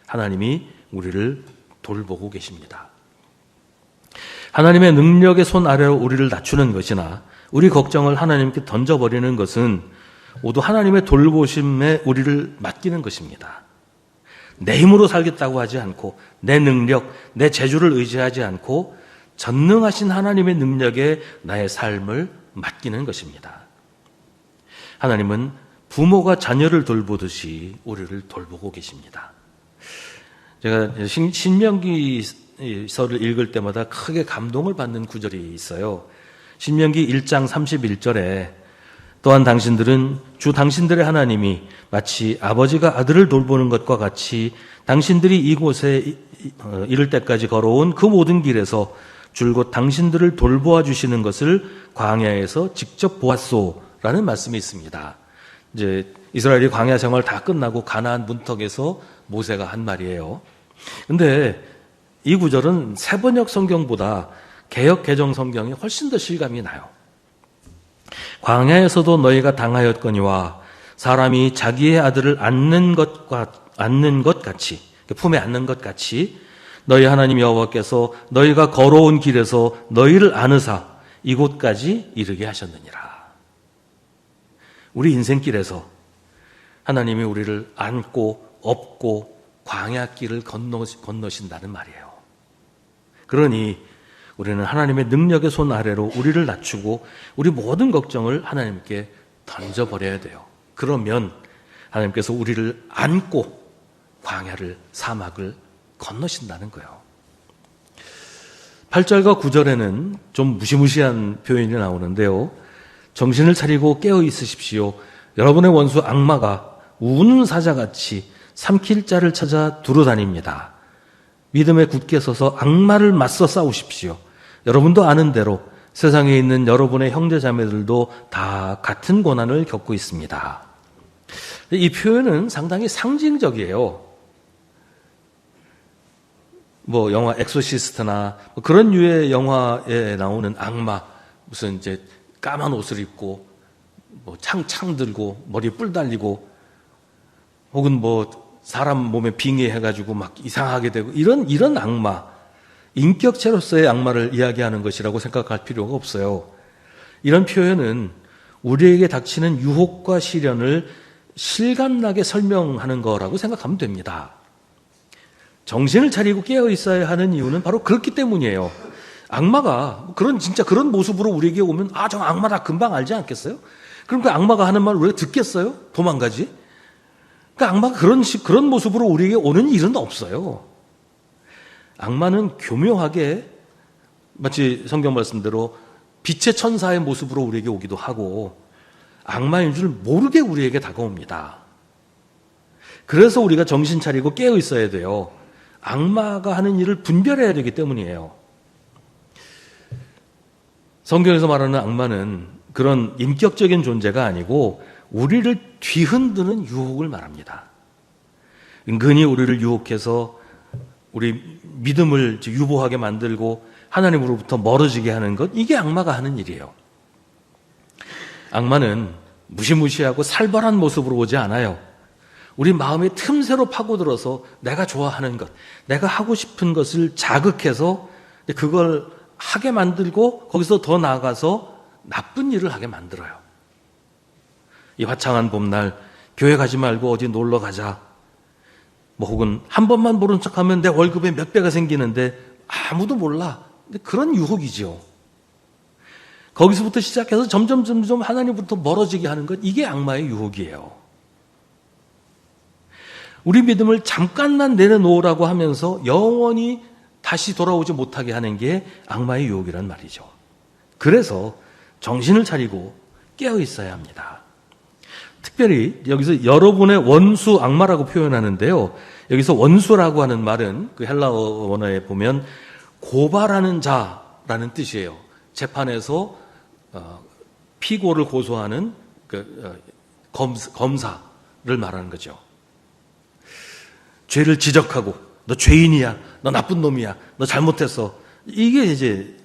하나님이 우리를 돌보고 계십니다. 하나님의 능력의 손 아래로 우리를 낮추는 것이나 우리 걱정을 하나님께 던져버리는 것은 모두 하나님의 돌보심에 우리를 맡기는 것입니다. 내 힘으로 살겠다고 하지 않고 내 능력, 내 재주를 의지하지 않고 전능하신 하나님의 능력에 나의 삶을 맡기는 것입니다. 하나님은 부모가 자녀를 돌보듯이 우리를 돌보고 계십니다. 제가 신명기서를 읽을 때마다 크게 감동을 받는 구절이 있어요. 신명기 1장 31절에 또한 당신들은 주 당신들의 하나님이 마치 아버지가 아들을 돌보는 것과 같이 당신들이 이곳에 이를 때까지 걸어온 그 모든 길에서 줄곧 당신들을 돌보아 주시는 것을 광야에서 직접 보았소라는 말씀이 있습니다. 이제 이스라엘이 광야 생활 다 끝나고 가나안 문턱에서 모세가 한 말이에요. 근데 이 구절은 세번역 성경보다 개역 개정 성경이 훨씬 더 실감이 나요. 광야에서도 너희가 당하였거니와 사람이 자기의 아들을 안는 것 같이, 품에 안는 것 같이 너희 하나님 여호와께서 너희가 걸어온 길에서 너희를 안으사 이곳까지 이르게 하셨느니라. 우리 인생길에서 하나님이 우리를 안고 업고 광야길을 건너신다는 말이에요. 그러니 우리는 하나님의 능력의 손 아래로 우리를 낮추고 우리 모든 걱정을 하나님께 던져버려야 돼요. 그러면 하나님께서 우리를 안고 광야를, 사막을 건너신다는 거예요. 8절과 9절에는 좀 무시무시한 표현이 나오는데요. 정신을 차리고 깨어 있으십시오. 여러분의 원수 악마가 우는 사자같이 삼킬 자를 찾아 두루다닙니다. 믿음에 굳게 서서 악마를 맞서 싸우십시오. 여러분도 아는 대로 세상에 있는 여러분의 형제 자매들도 다 같은 고난을 겪고 있습니다. 이 표현은 상당히 상징적이에요. 뭐 영화 엑소시스트나 그런 류의 영화에 나오는 악마, 무슨 이제 까만 옷을 입고 뭐 창 들고 머리에 뿔 달리고 혹은 뭐 사람 몸에 빙의해가지고 막 이상하게 되고 이런 악마, 인격체로서의 악마를 이야기하는 것이라고 생각할 필요가 없어요. 이런 표현은 우리에게 닥치는 유혹과 시련을 실감나게 설명하는 거라고 생각하면 됩니다. 정신을 차리고 깨어 있어야 하는 이유는 바로 그렇기 때문이에요. 악마가 진짜 그런 모습으로 우리에게 오면 저 악마다 금방 알지 않겠어요? 그럼 그 악마가 하는 말 우리가 듣겠어요? 도망가지? 그 악마가 그런 모습으로 우리에게 오는 일은 없어요. 악마는 교묘하게 마치 성경 말씀대로 빛의 천사의 모습으로 우리에게 오기도 하고 악마인 줄 모르게 우리에게 다가옵니다. 그래서 우리가 정신 차리고 깨어 있어야 돼요. 악마가 하는 일을 분별해야 되기 때문이에요. 성경에서 말하는 악마는 그런 인격적인 존재가 아니고 우리를 뒤흔드는 유혹을 말합니다. 은근히 우리를 유혹해서 우리 믿음을 유보하게 만들고 하나님으로부터 멀어지게 하는 것, 이게 악마가 하는 일이에요. 악마는 무시무시하고 살벌한 모습으로 오지 않아요. 우리 마음의 틈새로 파고들어서 내가 좋아하는 것, 내가 하고 싶은 것을 자극해서 그걸 하게 만들고 거기서 더 나아가서 나쁜 일을 하게 만들어요. 이 화창한 봄날 교회 가지 말고 어디 놀러 가자. 뭐 혹은 한 번만 모른 척하면 내 월급에 몇 배가 생기는데 아무도 몰라. 근데 그런 유혹이죠. 거기서부터 시작해서 점점 하나님부터 멀어지게 하는 것, 이게 악마의 유혹이에요. 우리 믿음을 잠깐만 내려놓으라고 하면서 영원히 다시 돌아오지 못하게 하는 게 악마의 유혹이란 말이죠. 그래서 정신을 차리고 깨어 있어야 합니다. 특별히 여기서 여러분의 원수 악마라고 표현하는데요. 여기서 원수라고 하는 말은 그 헬라어 원어에 보면 고발하는 자라는 뜻이에요. 재판에서 피고를 고소하는 검사를 말하는 거죠. 죄를 지적하고 너 죄인이야, 너 나쁜 놈이야, 너 잘못했어. 이게 이제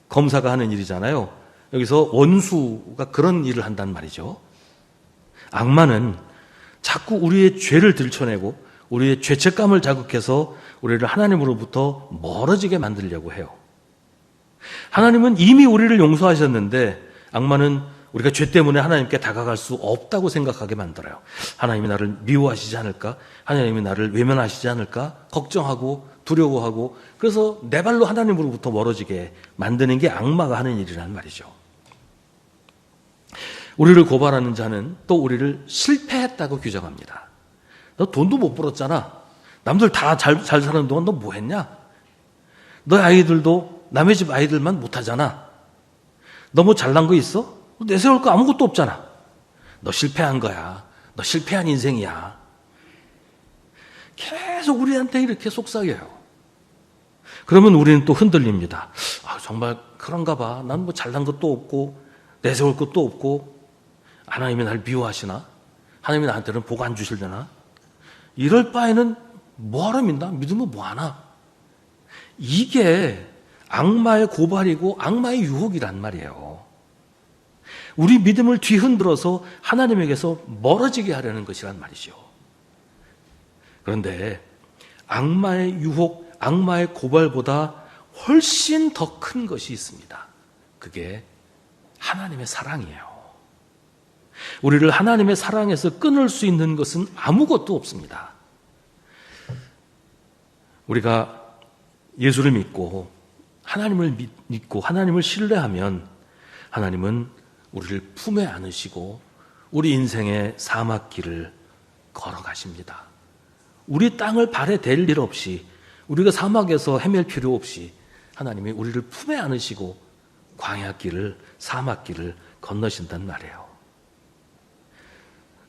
검사가 하는 일이잖아요. 여기서 원수가 그런 일을 한단 말이죠. 악마는 자꾸 우리의 죄를 들춰내고 우리의 죄책감을 자극해서 우리를 하나님으로부터 멀어지게 만들려고 해요. 하나님은 이미 우리를 용서하셨는데 악마는 우리가 죄 때문에 하나님께 다가갈 수 없다고 생각하게 만들어요. 하나님이 나를 미워하시지 않을까? 하나님이 나를 외면하시지 않을까? 걱정하고 두려워하고, 그래서 내 발로 하나님으로부터 멀어지게 만드는 게 악마가 하는 일이란 말이죠. 우리를 고발하는 자는 또 우리를 실패했다고 규정합니다. 너 돈도 못 벌었잖아. 남들 다 잘 사는 동안 너 뭐 했냐? 너 아이들도 남의 집 아이들만 못하잖아. 너 뭐 잘난 거 있어? 내세울 거 아무것도 없잖아. 너 실패한 거야. 너 실패한 인생이야. 계속 우리한테 이렇게 속삭여요. 그러면 우리는 또 흔들립니다. 아, 정말 그런가 봐. 난 뭐 잘난 것도 없고 내세울 것도 없고 하나님이 날 미워하시나? 하나님이 나한테는 복 안 주실려나? 이럴 바에는 뭐하러 믿나? 믿으면 뭐하나? 이게 악마의 고발이고 악마의 유혹이란 말이에요. 우리 믿음을 뒤흔들어서 하나님에게서 멀어지게 하려는 것이란 말이죠. 그런데 악마의 유혹, 악마의 고발보다 훨씬 더 큰 것이 있습니다. 그게 하나님의 사랑이에요. 우리를 하나님의 사랑에서 끊을 수 있는 것은 아무것도 없습니다. 우리가 예수를 믿고 하나님을 믿고 하나님을 신뢰하면 하나님은 우리를 품에 안으시고 우리 인생의 사막길을 걸어가십니다. 우리 땅을 발에 댈 일 없이, 우리가 사막에서 헤맬 필요 없이 하나님이 우리를 품에 안으시고 광야길을, 사막길을 건너신단 말이에요.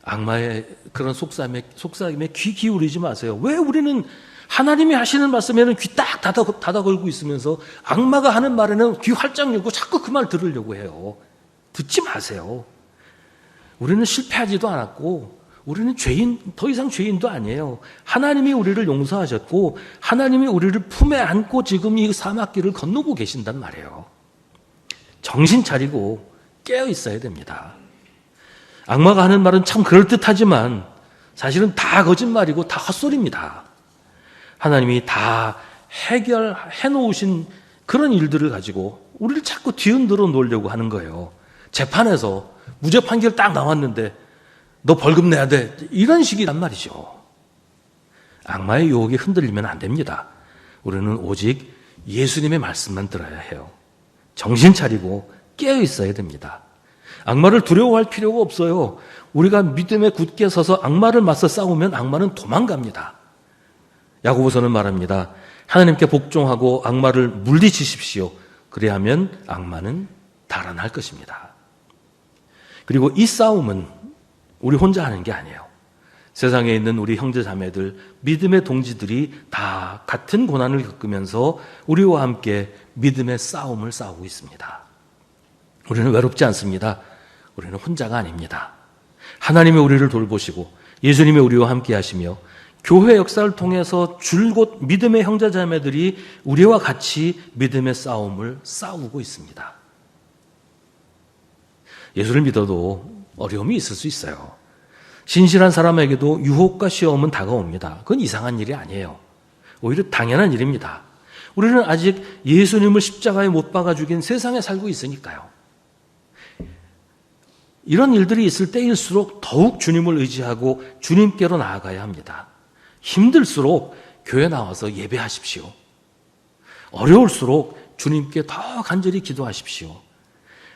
악마의 그런 속삭임에 귀 기울이지 마세요. 왜 우리는 하나님이 하시는 말씀에는 귀 딱 닫아 걸고 있으면서 악마가 하는 말에는 귀 활짝 열고 자꾸 그 말 들으려고 해요. 듣지 마세요. 우리는 실패하지도 않았고 우리는 더 이상 죄인도 아니에요. 하나님이 우리를 용서하셨고 하나님이 우리를 품에 안고 지금 이 사막길을 건너고 계신단 말이에요. 정신 차리고 깨어 있어야 됩니다. 악마가 하는 말은 참 그럴듯하지만 사실은 다 거짓말이고 다 헛소리입니다. 하나님이 다 해결해 놓으신 그런 일들을 가지고 우리를 자꾸 뒤흔들어 놓으려고 하는 거예요. 재판에서 무죄 판결 딱 나왔는데 너 벌금 내야 돼. 이런 식이란 말이죠. 악마의 유혹에 흔들리면 안 됩니다. 우리는 오직 예수님의 말씀만 들어야 해요. 정신 차리고 깨어 있어야 됩니다. 악마를 두려워할 필요가 없어요. 우리가 믿음에 굳게 서서 악마를 맞서 싸우면 악마는 도망갑니다. 야고보서는 말합니다. 하나님께 복종하고 악마를 물리치십시오. 그래야면 악마는 달아날 것입니다. 그리고 이 싸움은 우리 혼자 하는 게 아니에요. 세상에 있는 우리 형제자매들, 믿음의 동지들이 다 같은 고난을 겪으면서 우리와 함께 믿음의 싸움을 싸우고 있습니다. 우리는 외롭지 않습니다. 우리는 혼자가 아닙니다. 하나님이 우리를 돌보시고 예수님이 우리와 함께 하시며 교회 역사를 통해서 줄곧 믿음의 형제자매들이 우리와 같이 믿음의 싸움을 싸우고 있습니다. 예수를 믿어도 어려움이 있을 수 있어요. 신실한 사람에게도 유혹과 시험은 다가옵니다. 그건 이상한 일이 아니에요. 오히려 당연한 일입니다. 우리는 아직 예수님을 십자가에 못 박아 죽인 세상에 살고 있으니까요. 이런 일들이 있을 때일수록 더욱 주님을 의지하고 주님께로 나아가야 합니다. 힘들수록 교회 나와서 예배하십시오. 어려울수록 주님께 더 간절히 기도하십시오.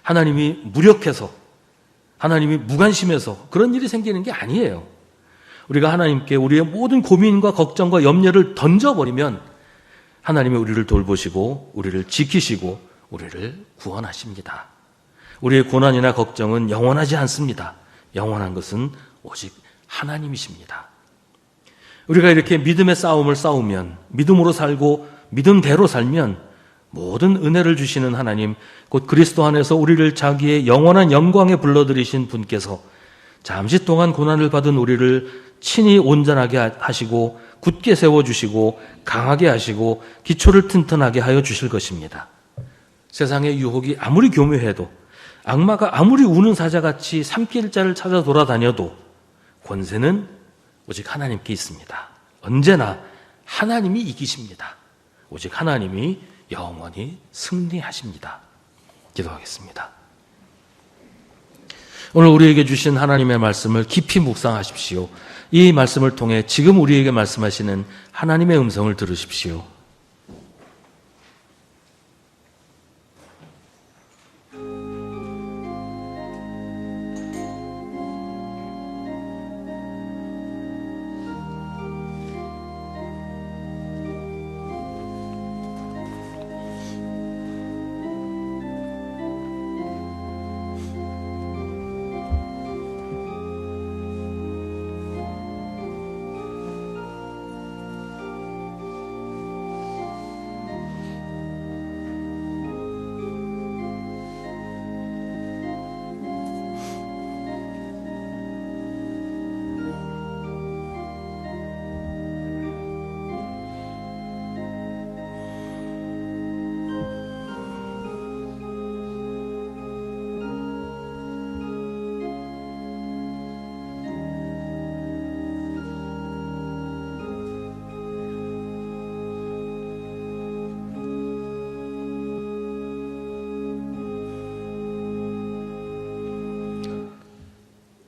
하나님이 무력해서, 하나님이 무관심해서 그런 일이 생기는 게 아니에요. 우리가 하나님께 우리의 모든 고민과 걱정과 염려를 던져버리면 하나님이 우리를 돌보시고 우리를 지키시고 우리를 구원하십니다. 우리의 고난이나 걱정은 영원하지 않습니다. 영원한 것은 오직 하나님이십니다. 우리가 이렇게 믿음의 싸움을 싸우면, 믿음으로 살고 믿음대로 살면 모든 은혜를 주시는 하나님, 곧 그리스도 안에서 우리를 자기의 영원한 영광에 불러들이신 분께서 잠시 동안 고난을 받은 우리를 친히 온전하게 하시고 굳게 세워주시고 강하게 하시고 기초를 튼튼하게 하여 주실 것입니다. 세상의 유혹이 아무리 교묘해도, 악마가 아무리 우는 사자같이 삼킬 자를 찾아 돌아다녀도 권세는 오직 하나님께 있습니다. 언제나 하나님이 이기십니다. 오직 하나님이 영원히 승리하십니다. 기도하겠습니다. 오늘 우리에게 주신 하나님의 말씀을 깊이 묵상하십시오. 이 말씀을 통해 지금 우리에게 말씀하시는 하나님의 음성을 들으십시오.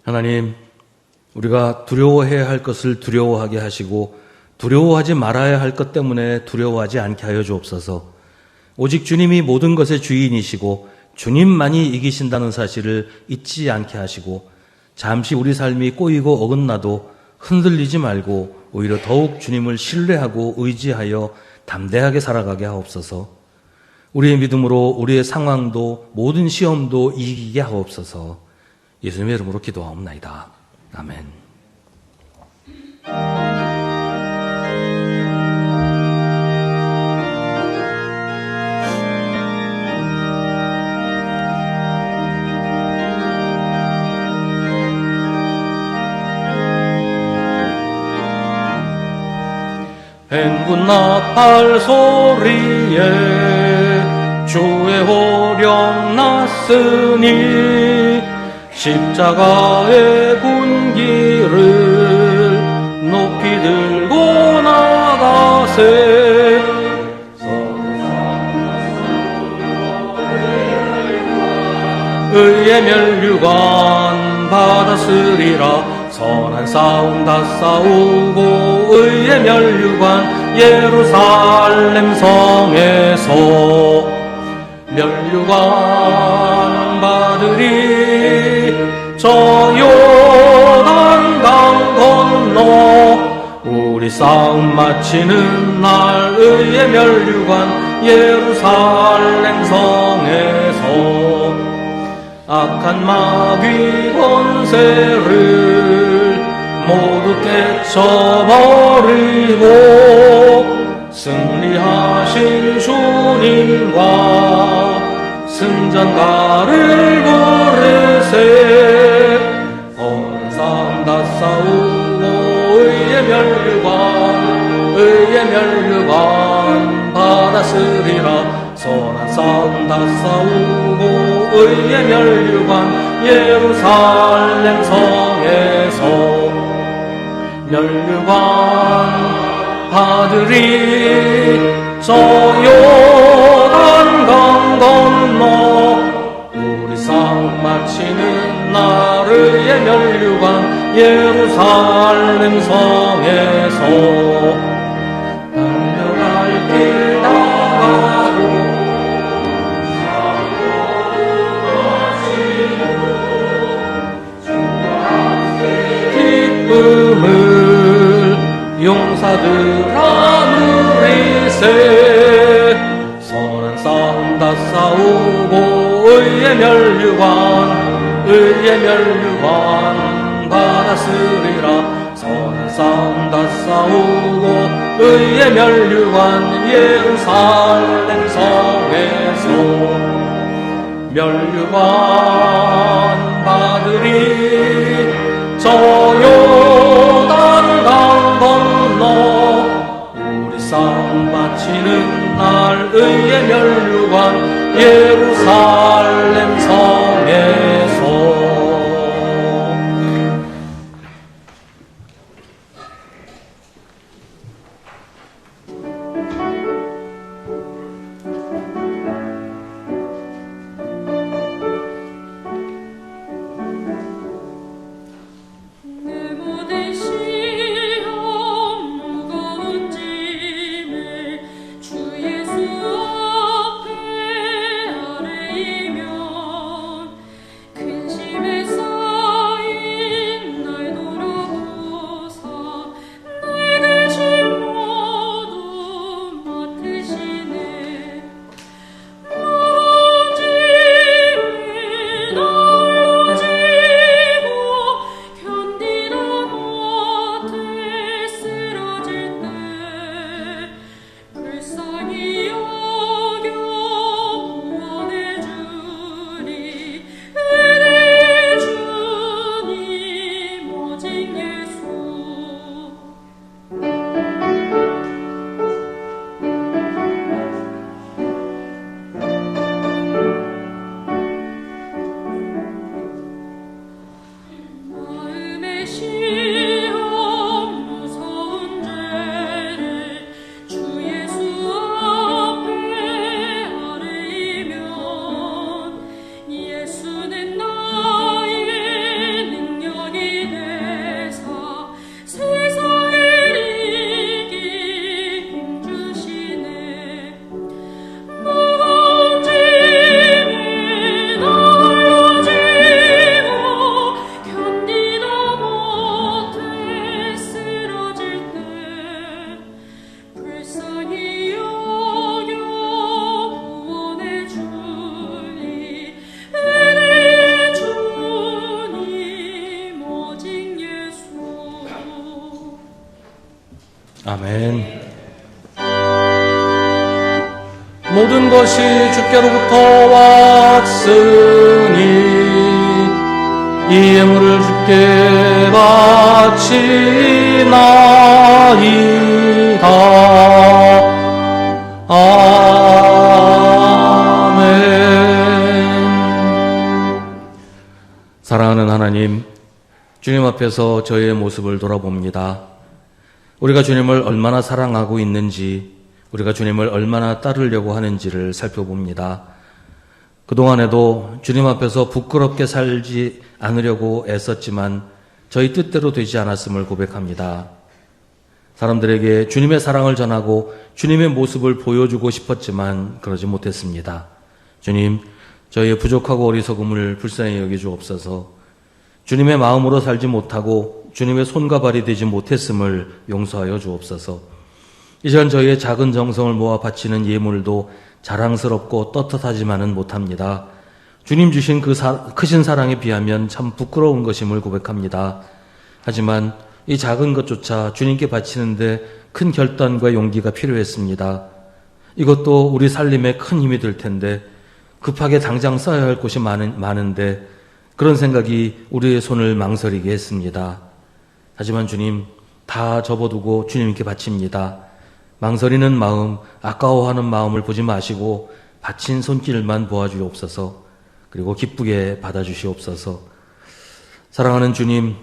하나님, 우리가 두려워해야 할 것을 두려워하게 하시고 두려워하지 말아야 할 것 때문에 두려워하지 않게 하여 주옵소서. 오직 주님이 모든 것의 주인이시고 주님만이 이기신다는 사실을 잊지 않게 하시고 잠시 우리 삶이 꼬이고 어긋나도 흔들리지 말고 오히려 더욱 주님을 신뢰하고 의지하여 담대하게 살아가게 하옵소서. 우리의 믿음으로 우리의 상황도 모든 시험도 이기게 하옵소서. 예수님의 이름으로 기도하옵나이다. 아멘. 행군 나팔 소리에 주의 호령 났으니 십자가의 군기를 높이 들고 나가세. 의의 면류관 받았으리라. 선한 싸움 다 싸우고 의의 면류관 예루살렘 성에서 면류관 받으리. 저 요단강 건너 우리 싸움 마치는 날 의의 면류관 예루살렘 성에서 악한 마귀 권세를 모두 깨쳐버리고 승리하신 주님과 승전가를 부르세. 어느 사람 다 싸우고 의의 멸류관 받았으리라. 선한 싸움 다 싸우고 의의 멸류관 예루살렘 성에서 멸류관 받으리. 저 요단강 건너 우리 싸움 마치는 날 의의 멸류관 예루살렘 성에서 달려갈 길 다가고 기쁨을 용사들아 누리세. 선한 싸움 다 싸우고 의의 멸류관 받았으리라. 선한 싸움 다 싸우고 의의 멸류관 예루살렘 성에서 멸류관 받으리. 저 요단강 건너 우리 싸움 마치는 날 의의 멸류관 예루살렘 성에서. 아멘. 모든 것이 주께로부터 왔으니 이 예물을 주께 바치나이다. 아멘. 사랑하는 하나님, 주님 앞에서 저희의 모습을 돌아봅니다. 우리가 주님을 얼마나 사랑하고 있는지, 우리가 주님을 얼마나 따르려고 하는지를 살펴봅니다. 그동안에도 주님 앞에서 부끄럽게 살지 않으려고 애썼지만 저희 뜻대로 되지 않았음을 고백합니다. 사람들에게 주님의 사랑을 전하고 주님의 모습을 보여주고 싶었지만 그러지 못했습니다. 주님, 저희의 부족하고 어리석음을 불쌍히 여겨주옵소서. 주님의 마음으로 살지 못하고 주님의 손과 발이 되지 못했음을 용서하여 주옵소서. 이전 저희의 작은 정성을 모아 바치는 예물도 자랑스럽고 떳떳하지만은 못합니다. 주님 주신 그 크신 사랑에 비하면 참 부끄러운 것임을 고백합니다. 하지만 이 작은 것조차 주님께 바치는데 큰 결단과 용기가 필요했습니다. 이것도 우리 살림에 큰 힘이 될 텐데 급하게 당장 써야 할 곳이 많은데 그런 생각이 우리의 손을 망설이게 했습니다. 하지만 주님, 다 접어두고 주님께 바칩니다. 망설이는 마음, 아까워하는 마음을 보지 마시고 바친 손길만 보아주옵소서. 그리고 기쁘게 받아주시옵소서. 사랑하는 주님,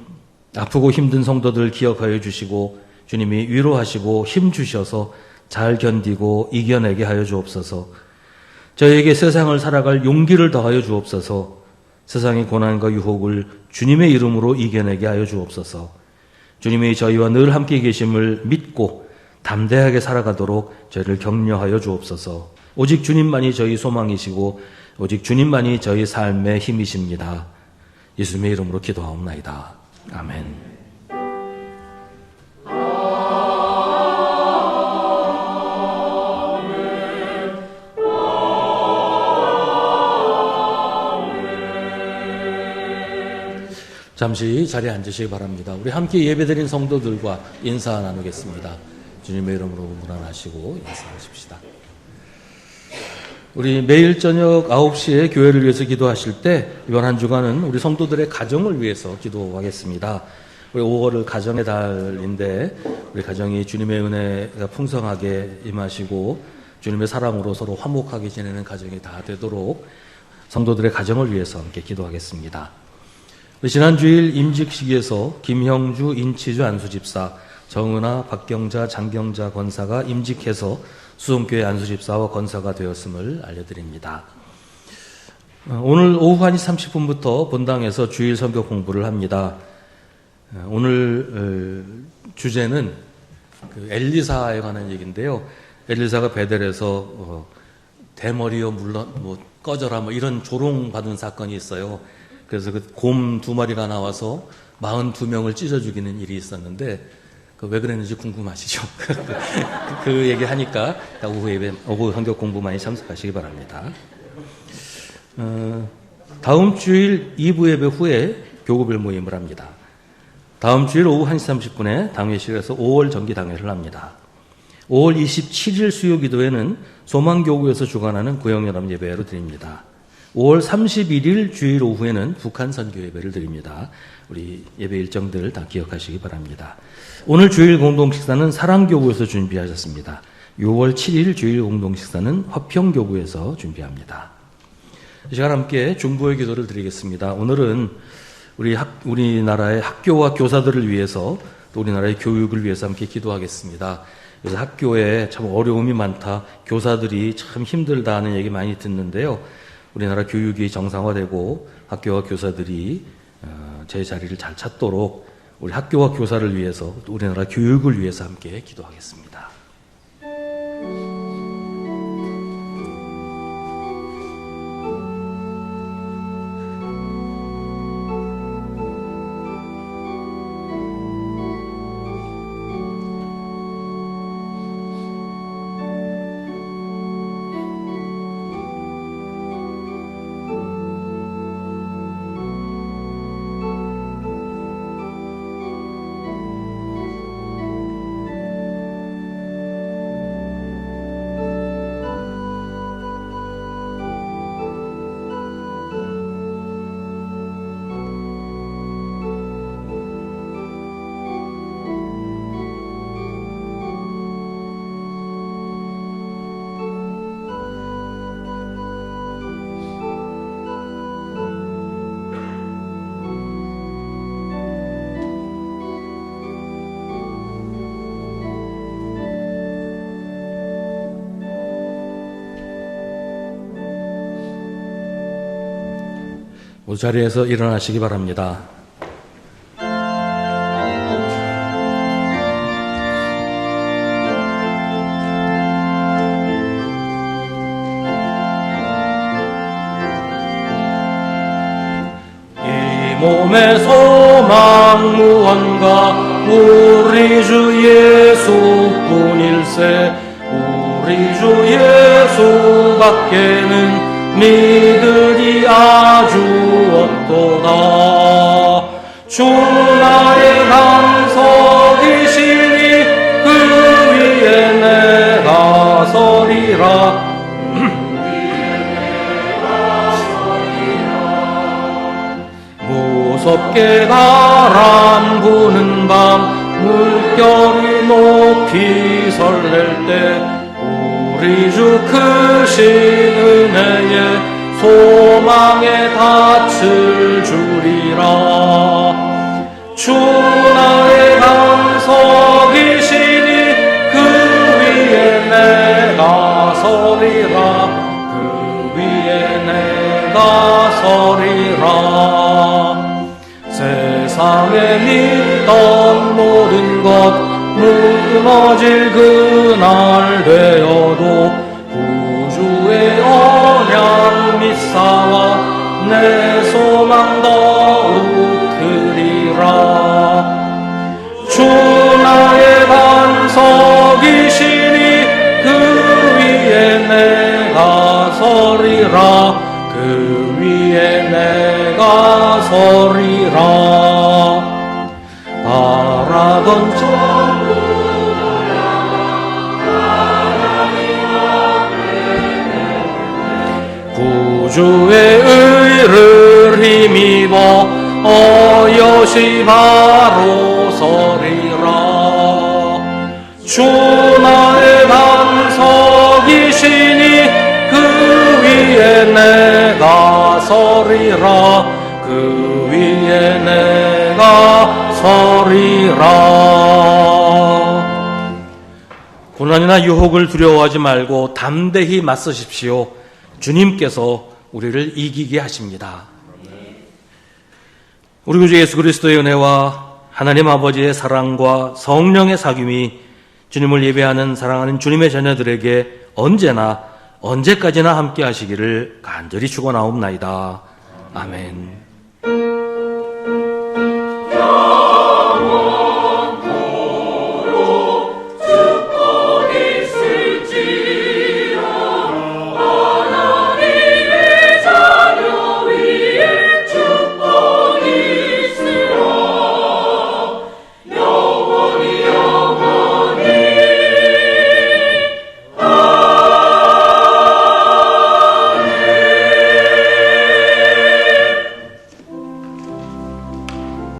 아프고 힘든 성도들 기억하여 주시고 주님이 위로하시고 힘 주셔서 잘 견디고 이겨내게 하여 주옵소서. 저에게 세상을 살아갈 용기를 더하여 주옵소서. 세상의 고난과 유혹을 주님의 이름으로 이겨내게 하여 주옵소서. 주님이 저희와 늘 함께 계심을 믿고 담대하게 살아가도록 저희를 격려하여 주옵소서. 오직 주님만이 저희 소망이시고 오직 주님만이 저희 삶의 힘이십니다. 예수님의 이름으로 기도하옵나이다. 아멘. 잠시 자리에 앉으시기 바랍니다. 우리 함께 예배드린 성도들과 인사 나누겠습니다. 주님의 이름으로 문안하시고 인사하십시다. 우리 매일 저녁 9시에 교회를 위해서 기도하실 때 이번 한 주간은 우리 성도들의 가정을 위해서 기도하겠습니다. 우리 5월을 가정의 달인데 우리 가정이 주님의 은혜가 풍성하게 임하시고 주님의 사랑으로 서로 화목하게 지내는 가정이 다 되도록 성도들의 가정을 위해서 함께 기도하겠습니다. 지난 주일 임직식에서 김형주, 인치주 안수집사, 정은아, 박경자, 장경자 권사가 임직해서 수성교회 안수집사와 권사가 되었음을 알려드립니다. 오늘 오후 1시 30분부터 본당에서 주일 선교 공부를 합니다. 오늘 주제는 엘리사에 관한 얘기인데요. 엘리사가 베델에서 대머리여 물론 꺼져라 이런 조롱 받은 사건이 있어요. 그래서 그 곰 2마리가 나와서 42명을 찢어 죽이는 일이 있었는데 왜 그랬는지 궁금하시죠? 그 얘기 하니까 오후 성경 공부 많이 참석하시기 바랍니다. 다음 주일 2부 예배 후에 교구별 모임을 합니다. 다음 주일 오후 1시 30분에 당회실에서 5월 정기 당회를 합니다. 5월 27일 수요 기도회는 소망교구에서 주관하는 구역연합 예배로 드립니다. 5월 31일 주일 오후에는 북한 선교 예배를 드립니다. 우리 예배 일정들 다 기억하시기 바랍니다. 오늘 주일 공동식사는 사랑교구에서 준비하셨습니다. 6월 7일 주일 공동식사는 화평교구에서 준비합니다. 이 시간 함께 중보의 기도를 드리겠습니다. 오늘은 우리나라의 학교와 교사들을 위해서 또 우리나라의 교육을 위해서 함께 기도하겠습니다. 그래서 학교에 참 어려움이 많다, 교사들이 참 힘들다 하는 얘기 많이 듣는데요. 우리나라 교육이 정상화되고 학교와 교사들이 제 자리를 잘 찾도록 우리 학교와 교사를 위해서 또 우리나라 교육을 위해서 함께 기도하겠습니다. 모두 자리에서 일어나시기 바랍니다. 이 몸의 소망 무언가 우리 주 예수뿐일세. 우리 주 예수밖에는 믿으리 아주 없도다. 주 나의 강석이시니 그 위에 내가 서리라. 깨바람 부는 밤 물결이 높이 설렐 때 우리 주 크신 은혜에 소망에 닻을 주리라. 주 나의 반석이시니 그 위에 내가 서리라. 그 위에 내가 서리라. 세상에 믿던 모든 것 무너질 그날 되어도 구주의 언약 믿사와 내 소망 더욱 크리라. 주 나의 반석이시니 그 위에 내가 서리라. 그 위에 내가 서리라. 바라던 전부 구주의 의를 힘입어 어여시 바로 서리라. 주 나의 반석이시니 그 위에 내가 서리라. 그 위에 내가 서리라. 고난이나 유혹을 두려워하지 말고 담대히 맞서십시오. 주님께서 우리를 이기게 하십니다. 우리 구주 예수 그리스도의 은혜와 하나님 아버지의 사랑과 성령의 사귐이 주님을 예배하는 사랑하는 주님의 자녀들에게 언제나 언제까지나 함께 하시기를 간절히 축원하옵나이다. 아멘.